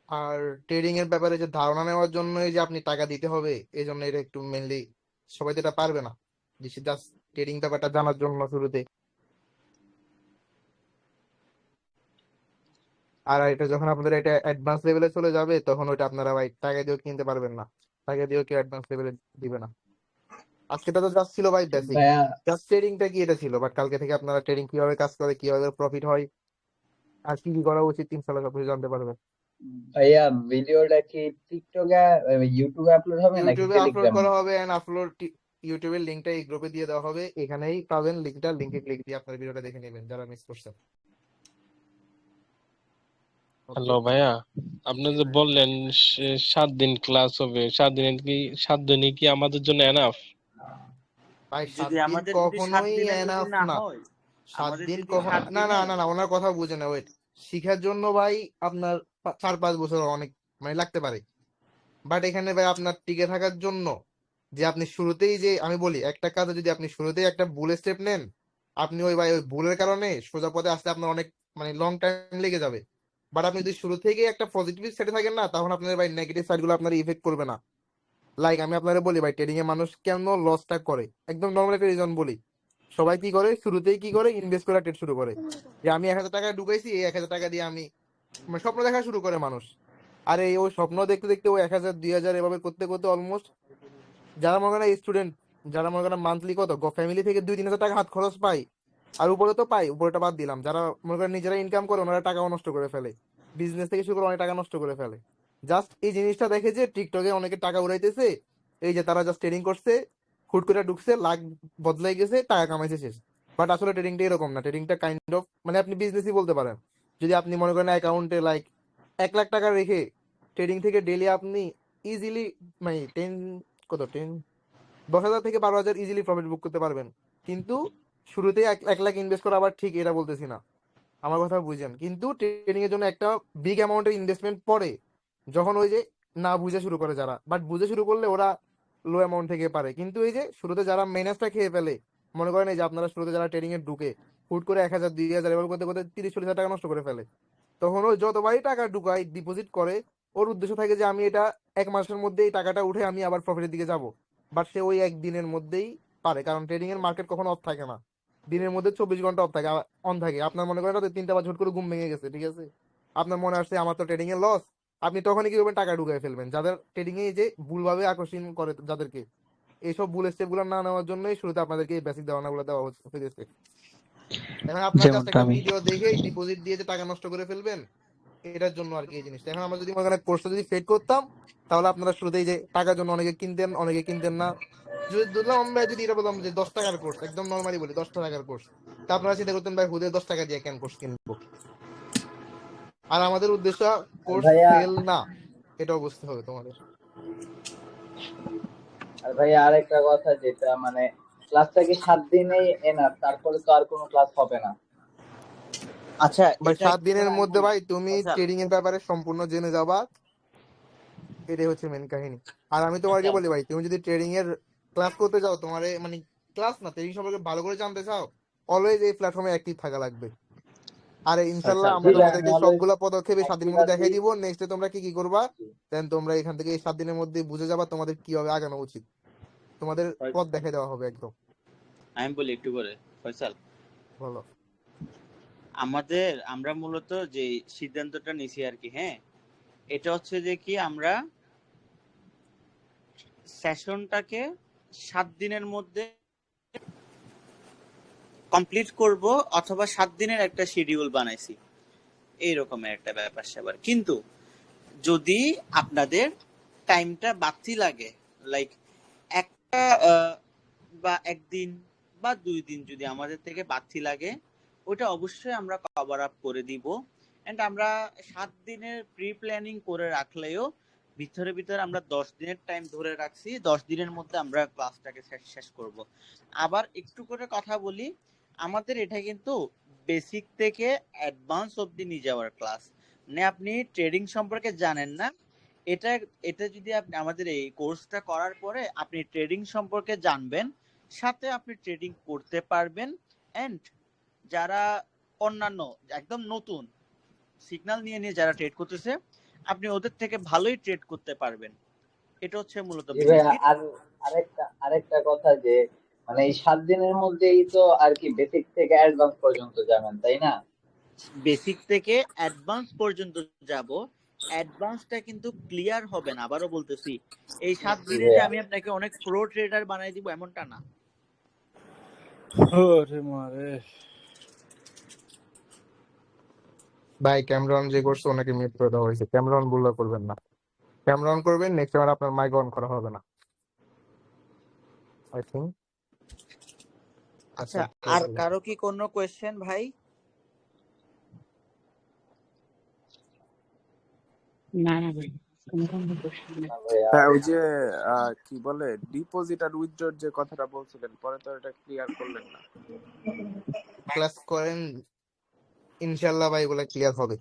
আর ট্রেডিং এর ব্যাপারে যে ধারণা নেওয়ার জন্য এই যে আপনি টাকা দিতে হবে, এই জন্য এটা একটু মেনলি সবাই তো এটা পারবে না, জাস্ট ট্রেডিং ব্যাপারটা জানার জন্য শুরুতে। আর এটা যখন আপনাদের এটা অ্যাডভান্স লেভেলে চলে যাবে তখন ওইটা আপনারা ভাই টাকা দিয়েও কিনতে পারবেন না, টাকা দিয়েও কেউ অ্যাডভান্স লেভেলে দিবে না। আজকেটা তো জাস্ট ছিল ভাই বেসিক, ভাইয়া জাস্ট ট্রেডিংটা কি এটা ছিল। বাট কালকে থেকে আপনারা ট্রেডিং কিভাবে কাজ করে, কিভাবে প্রফিট হয়, আর কি কি করা উচিত, ইনশাল্লাহ সবকিছু জানতে পারবেন। ভাইয়া ভিডিওটা কি টিকটকে ইউটিউবে আপলোড হবে নাকি ইউটিউবে আপলোড টেলিগ্রামে? করা হবে, এন্ড ইউটিউবের লিঙ্কটা এই গ্রুপে দিয়ে দেওয়া হবে, এখানেই পাবেন লিঙ্কটা, লিঙ্কে ক্লিক দিয়ে আপনার ভিডিওটা দেখে নেবেন যারা মিস করছেন। ওকে। হ্যালো ভাইয়া, আপনি যে বললেন 7 দিন ক্লাস হবে, 7 দিনে কি 7 দিনই কি আমাদের জন্য এনাফ? ভাই সাত যদি দিন আমাদের যদি কখনোই 7 দিনে যদি এনাফ না না। হয়, সাত আমাদের দিন যদি কখন, সাত না না দিনে না না, ওনার কথা বুঝে না, ওয়েট। শিখার জন্য ভাই আপনার 4-5 বছর অনেক মানে লাগতে পারে। বাট এখানে ভাই আপনার টিকে থাকার জন্য, যে আপনি শুরুতেই, যে আমি বলি একটা কাজে যদি আপনি শুরুতেই একটা ভুল স্টেপ নেন, আপনি ওই ভাই ওই ভুলের কারণে সোজা পথে আসতে আপনার অনেক মানে লং টাইম লেগে যাবে। বাট আপনি যদি শুরু থেকেই একটা পজিটিভ সাইডে থাকেন না, তখন আপনার ভাই নেগেটিভ সাইড গুলো আপনার ইফেক্ট করবে না। লাইক আমি আপনারা বলি ভাই, ট্রেডিং এ মানুষ কেন লসটা করে, একদম নর্মাল একটা রিজন বলি। সবাই কি করে, শুরুতেই কি করে, ইনভেস্ট করে ট্রেড শুরু করে, যে আমি 1,000 টাকা ঢুকাইছি, এই 1,000 টাকা দিয়ে আমি, মানে স্বপ্ন দেখা শুরু করে মানুষ। আরে ওই স্বপ্ন দেখতে দেখতে ওই 1,000 2,000 এভাবে করতে করতে অলমোস্ট, যারা মনে করেন স্টুডেন্ট, যারা মনে করেন মান্থলি কত ফ্যামিলি থেকে 2-3 হাজার টাকা হাত খরচ পায়, আর উপরে তো পাই, উপরেটা বাদ দিলাম, যারা মনে করেন নিজেরা ইনকাম করে ওনারা টাকাও নষ্ট করে ফেলে, বিজনেস থেকে শুরু করে অনেক টাকা নষ্ট করে ফেলে। জাস্ট এই জিনিসটা দেখে যে টিকটকে অনেকে টাকা উড়াইতেছে, এই যে তারা জাস্ট ট্রেডিং করছে, হুট করে ঢুকছে, লাখ বদলাই গেছে, টাকা কামাইছে, শেষ। বাট আসলে ট্রেডিংটা এরকম না, ট্রেডিংটা কাইন্ড অফ মানে আপনি বিজনেসই বলতে পারেন। যদি আপনি মনে করেন অ্যাকাউন্টে লাইক 1 লাখ টাকা রেখে ট্রেডিং থেকে ডেলি আপনি ইজিলি মানে 10,000 থেকে 12,000 ইজিলি প্রফিট বুক করতে পারবেন। কিন্তু শুরুতে 1 লাখ ইনভেস্ট করা আবার ঠিক এটা বলতেছি না, আমার কথা বুঝেন। কিন্তু ট্রেডিং এর জন্য একটা বিগ অ্যামাউন্টের ইনভেস্টমেন্ট পড়ে, যখন ওই যে না বুঝে শুরু করে যারা, বাট বুঝে শুরু করলে ওরা লো অ্যামাউন্ট থেকে পারে। কিন্তু এই যে শুরুতে যারা মেনাসটা খেয়ে ফেলে, মনে করেন এই যে আপনারা শুরুতে যারা ট্রেডিং এ ঢুকে হুট করে 1,000 2,000 এভাবে করতে করতে 30-40 হাজার টাকা নষ্ট করে ফেলে, তখন ও যতবারই টাকা ঢুকায় ডিপোজিট করে, ওর উদ্দেশ্য থাকে যে আমি এটা 1 মাসের মধ্যে এই টাকাটা উঠে আমি আবার প্রফিটের দিকে যাব। বাট সে ওই একদিনের মধ্যেই পারে, কারণ ট্রেডিং এর মার্কেট কখনো অফ থাকে না, দিনের মধ্যে 24 ঘন্টা অফ থাকে, অন থাকে। আপনার মনে করেন রাতে 3টা বাজে হুট করে ঘুম ভেঙে গেছে, ঠিক আছে, আপনার মনে আসছে আমার তো ট্রেডিং এ লস, আপনি তখনই কি করবেন, টাকা ঢুকাই ফেলবেন। যাদের ট্রেডিং এ যে ভুলভাবে আকর্ষণ করে যাদেরকে, এইসব ভুল স্টেপ গুলো না নেওয়ার জন্যই শুরুতে আপনাদেরকে এই বেসিক ধারণাগুলো দেওয়া হয়েছে। এখন আপনার জাস্ট যেমনটা একটা আমি ভিডিও দেখেই ডিপোজিট দিয়ে যে টাকা নষ্ট করে ফেলবেন, এটার জন্য আর কি এই জিনিসটা। এখন আমরা যদি মনে করেন কোর্সটা যদি ফেড করতাম, তাহলে আপনারা শুরুতেই যে টাকার জন্য অনেকে কিনতেন, অনেকে কিনতেন না। যদি ধরলাম আমরা যদি এটা বললাম যে 10 টাকার কোর্স, একদম নর্মালি বলি 10 টাকার কোর্স, তা আপনারা চিন্তা করতেন ভাই হুদে 10 টাকা দিয়ে কেন কোর্স কিনবো। আর আমাদের উদ্দেশ্য আর কোর্স ভাইয়া সেল না, এটাও বুঝতে হবে তোমাদের। আর ভাইয়া আরেকটা কথা, যেটা মানে ক্লাসটা কি 7 দিনেই এনাফ, তারপরে তো আর কোনো ক্লাস হবে না? আচ্ছা, ভাই এটা 7 দিনের আমি মধ্যে বলি ভাই তুমি ফয়সাল। ট্রেডিং এর ব্যাপারে সম্পূর্ণ জেনে যাবা, এটাই হচ্ছে মেন কাহিনী। আর আমি তোমাকে আচ্ছা বলি ভাই, তুমি যদি ট্রেডিং এর ক্লাস করতে চাও, তোমার মানে ক্লাস না, ট্রেডিং সম্পর্কে ভালো করে জানতে চাও, অলওয়েজ এই প্ল্যাটফর্মে অ্যাক্টিভ থাকা লাগবে। আর ইনশাল্লাহ ফয়সাল আমরা জি ভাই, আমি তোমাদেরকে অলওয়েজ সবগুলা পদক্ষেপ এই 7 দিনের অ্যাক্টিভ মধ্যে আছি। দেখাই দিব। নেক্সটে তোমরা কি কি করবা, দেন তোমরা এখান থেকে এই 7 দিনের মধ্যে বুঝে যাবা তোমাদের কিভাবে আগানো উচিত, তোমাদের পথ দেখাই দেওয়া হবে একদম। আমি বলি একটু করে ফয়সাল, বলো। আমরা মূলত যে সিদ্ধান্তটা নিছি আর কি, হ্যাঁ, এটা হচ্ছে যে কি আমরা সেশনটাকে 7 দিনের মধ্যে কমপ্লিট করব, অথবা 7 দিনের একটা শিডিউল বানাইছি, এইরকমের একটা ব্যাপার স্যাপার। কিন্তু যদি আপনাদের টাইমটা বাড়তি লাগে, লাইক একটা বা একদিন বা 2 দিন যদি আমাদের থেকে বাড়তি লাগে, ওটা অবশ্যই আমরা কভার আপ করে দিব। এন্ড আমরা 7 দিনের প্রি প্ল্যানিং করে রাখলেও ভিতরে ভিতরে আমরা 10 দিনের টাইম ধরে রাখছি, 10 দিনের মধ্যে আমরা ক্লাসটাকে শেষ করব। আবার একটু করে কথা বলি, আমাদের এটা কিন্তু বেসিক থেকে অ্যাডভান্স অবধি নিয়ে যাওয়ার ক্লাস। মানে আপনি ট্রেডিং সম্পর্কে জানেন না, এটা এটা যদি আপনি আমাদের এই কোর্সটা করার পরে আপনি ট্রেডিং সম্পর্কে জানবেন, সাথে আপনি ট্রেডিং করতে পারবেন। এন্ড যারা অন্যান্য একদম নতুন সিগন্যাল নিয়ে নিয়ে যারা ট্রেড করতেছে, আপনি ওদের থেকে ভালোই ট্রেড করতে পারবেন। এটা হচ্ছে মূলত জি ভাইয়া, বেনিফিট। আর আরেকটা কথা, যে মানে এই 7 দিনের মধ্যেই তো আর কি বেসিক থেকে অ্যাডভান্স পর্যন্ত যাবেন, তাই না? বেসিক থেকে অ্যাডভান্স পর্যন্ত যাব। অ্যাডভান্সটা কিন্তু ক্লিয়ার হবে না, আবারও বলতেছি, এই 7 জি দিনে যে ভাইয়া। আমি আপনাকে অনেক প্রো ট্রেডার বানাই দিব এমনটা না। ওরে মারে। ভাই ক্যামেরন যে করছে ওনাকে মিউট করে দেওয়া হয়েছে, ক্যামেরন ভুল করবেন না, ক্যামেরন করবেন, নেক্সট টাইম আপনার মাইক অন করা হবে না আই থিঙ্ক। আচ্ছা, আর কারো কি কোনো কোয়েশ্চেন ভাই? না না ভাই, কোনো প্রশ্ন নেই। না ভাইয়া, হ্যাঁ, ওই যে কি বলে ডিপোজিট আর উইথড্রর যে কথাটা বলছিলেন, পরে তো এটা ক্লিয়ার করলেন না। ক্লাস করেন, ইনশাল্লাহ ভাই এগুলা ক্লিয়ার হবে।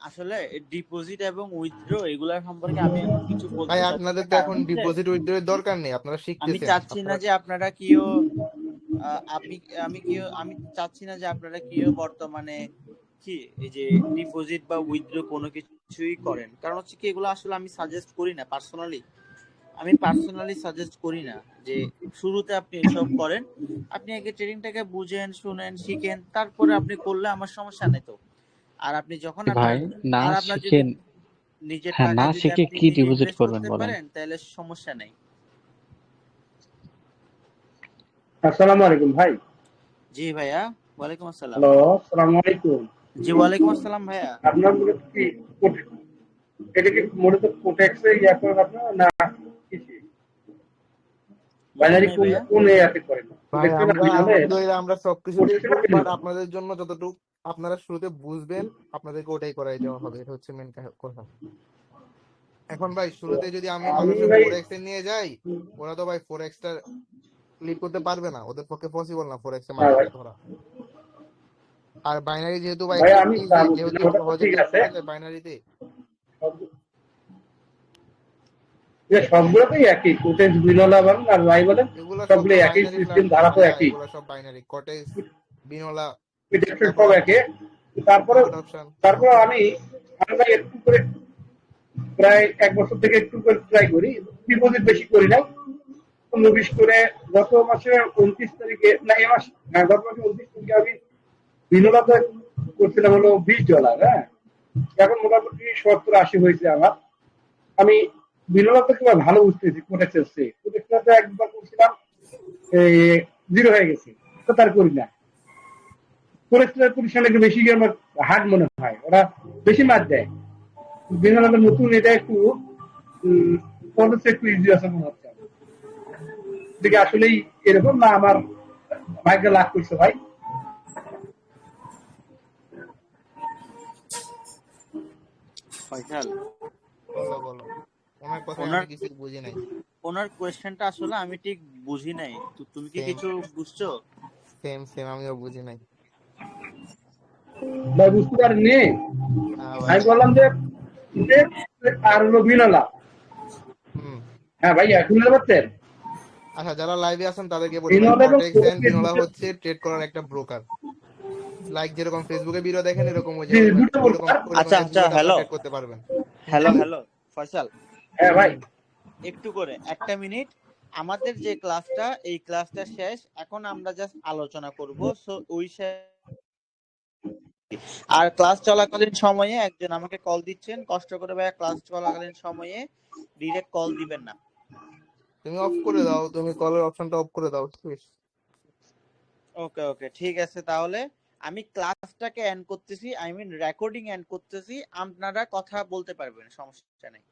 আসলে ডিপোজিট এবং উইথড্র এগুলা সম্পর্কে আমি এখন কিছু বলতে ভাই চাচ্ছি আপনাদের না, তো কারণ এখন হচ্ছে ডিপোজিট উইথড্রয়ের দরকার নেই, আপনারা আমি শিখতেছেন। চাচ্ছি না যে আপনারা কিও আমি চাচ্ছি না যে আপনারা কিও বর্তমানে কি এই যে ডিপোজিট বা উইথড্র কোনো কিছুই করেন, কারণ হচ্ছে কি এগুলো আসলে আমি সাজেস্ট করি না পার্সোনালি সাজেস্ট করি না যে শুরুতে আপনি এসব করেন। আপনি আগে ট্রেডিংটাকে বুঝেন, শুনেন, শিখেন, তারপরে আপনি করলে আমার সমস্যা নেই তো। আর আপনি যখন ভাই না আপনার যদি শিখে, নিজের হ্যাঁ টাকা না যদি শিখে আপনি কি নিজে ডিপোজিট ইনভেস্ট করবেন করতে বলেন? পারেন তাহলে সমস্যা নেই। আসসালামু আলাইকুম ভাই। জি ভাইয়া, ওয়ালাইকুম আসসালাম। হ্যালো, আসসালামু আলাইকুম। জি ওয়ালাইকুম আসসালাম ভাইয়া। আপনার মূলত কি এটা কি মূলত কোটেক্সে ইয়া করেন আপনারা না কিছু বাইনারি কোন ভাইয়া কোন ইয়াতে করেন? ভাই কোটেক্সে না আমরা বিনালে আলহামদুলিল্লাহ আমরা সবকিছুতেই কোটেক্সে না করি, বাট বিনালে? আপনাদের জন্য যতটুকু আপনারা শুরুতে বুঝবেন আপনাদেরকে ওটাই করাই দেওয়া হবে, এটা হচ্ছে মেন কথা। এখন ভাই শুরুতে যদি আমি আমি মানুষের ভাই 4x এ নিয়ে যাই, ওরা তো ভাই 4x টা লিড করতে পারবে না, ওদের পক্ষে পসিবল না 4x এ হ্যাঁ ভাই, মার্কেটে ধরা। আর বাইনারি যেহেতু ভাই ভাই খুব আমি ইজি, বুঝছি, যেহেতু ওটা তো সহজে ঠিক ট্রেড আছে। করা যায় বাইনারিতে। সবগুলোতেই একই কোটেক্স বিনলা বলেন আর যাই বলেন, এগুলো সব সবগুলো তো একই বাইনারি সিস্টেম, ধারা প্ল্যাটফর্ম, তো হ্যাঁ একই, এগুলো সব বাইনারি, কটেজ, বিনোলা, কোটেক্সের তারপর সব একই। তারপরে প্রফিট অপশন। তারপর আমি আমরা একটু করে প্রায় 1 বছর থেকে একটু করে ট্রাই করি, ডিপোজিট বেশি করি না। 15-20 করে গত মাসের 29 তারিখে, না এই মাস, হ্যাঁ গত মাসের 29 তারিখে আমি বিনোলাতে করছিলাম হলো $20, হ্যাঁ। এখন মোটামুটি 70-80 হয়েছে আমার। আমি বিনোদনটা কিংবা ভালো বুঝতেছি কোটেক্সে কোটেক্সটা একবার করছিলাম, জিরো হয়ে গেছে, তো তার করি না। কোটেক্সের পজিশন একটু বেশি আমার হার্ড মনে হয়, ওরা বেশি মার দেয়। বিনোদনের নতুন এটা একটু পদ্ধতি একটু ইজি আছে মনে হচ্ছে। দেখে আসলেই এরকম না আমার ভাগ্য লাভ করছে ভাই। ফয়সাল, বলো বলো, ওনার কথা ওনার আমি কিছু বুঝি নাই। ওনার কোয়েশ্চেনটা আসলে আমি ঠিক বুঝি নাই, তো তুমি কি সেম কিছু বুঝছো? সেম আমিও বুঝি নাই। ভাই বুঝতে পারিনি। হ্যাঁ আমি ভাই। বললাম যে আর হলো বিনলা। হুম। হ্যাঁ ভাই শুনতে পাচ্ছেন? আচ্ছা, যারা লাইভে আছেন তাদেরকে বলি ভাই, বিনলা এবং কর্টেক্স এন্ড বিনোলা হচ্ছে ট্রেড করার একটা ব্রোকার। লাইক যেরকম ফেসবুকে ভিডিও দেখেন এরকম ওই যে দুটো ওইরকম ব্রোকার। আচ্ছা এস আচ্ছা, ভিডিওতে আপনারা হ্যালো ট্রেড করতে পারবেন। হ্যালো ফয়সাল, হ্যাঁ ভাই। একটু করে একটা মিনিট। আমাদের যে ক্লাসটা, এই ক্লাসটা শেষ, এখন আমরা জাস্ট আলোচনা করব। সো ওই আর ক্লাস চলাকালীন সময়ে একজন আমাকে কল দিচ্ছেন, কষ্ট করে ভাইয়া ক্লাস চলাকালীন সময়ে ডিরেক্ট কল দিবেন না। তুমি অফ করে দাও, তুমি কলের অপশনটা অফ করে দাও প্লিজ। ওকে ওকে, ঠিক আছে। তাহলে আমি ক্লাসটাকে এন্ড করতেছি, আই মিন রেকর্ডিং এন্ড করতেছি, আপনারা কথা বলতে পারবেন, সমস্যা নেই।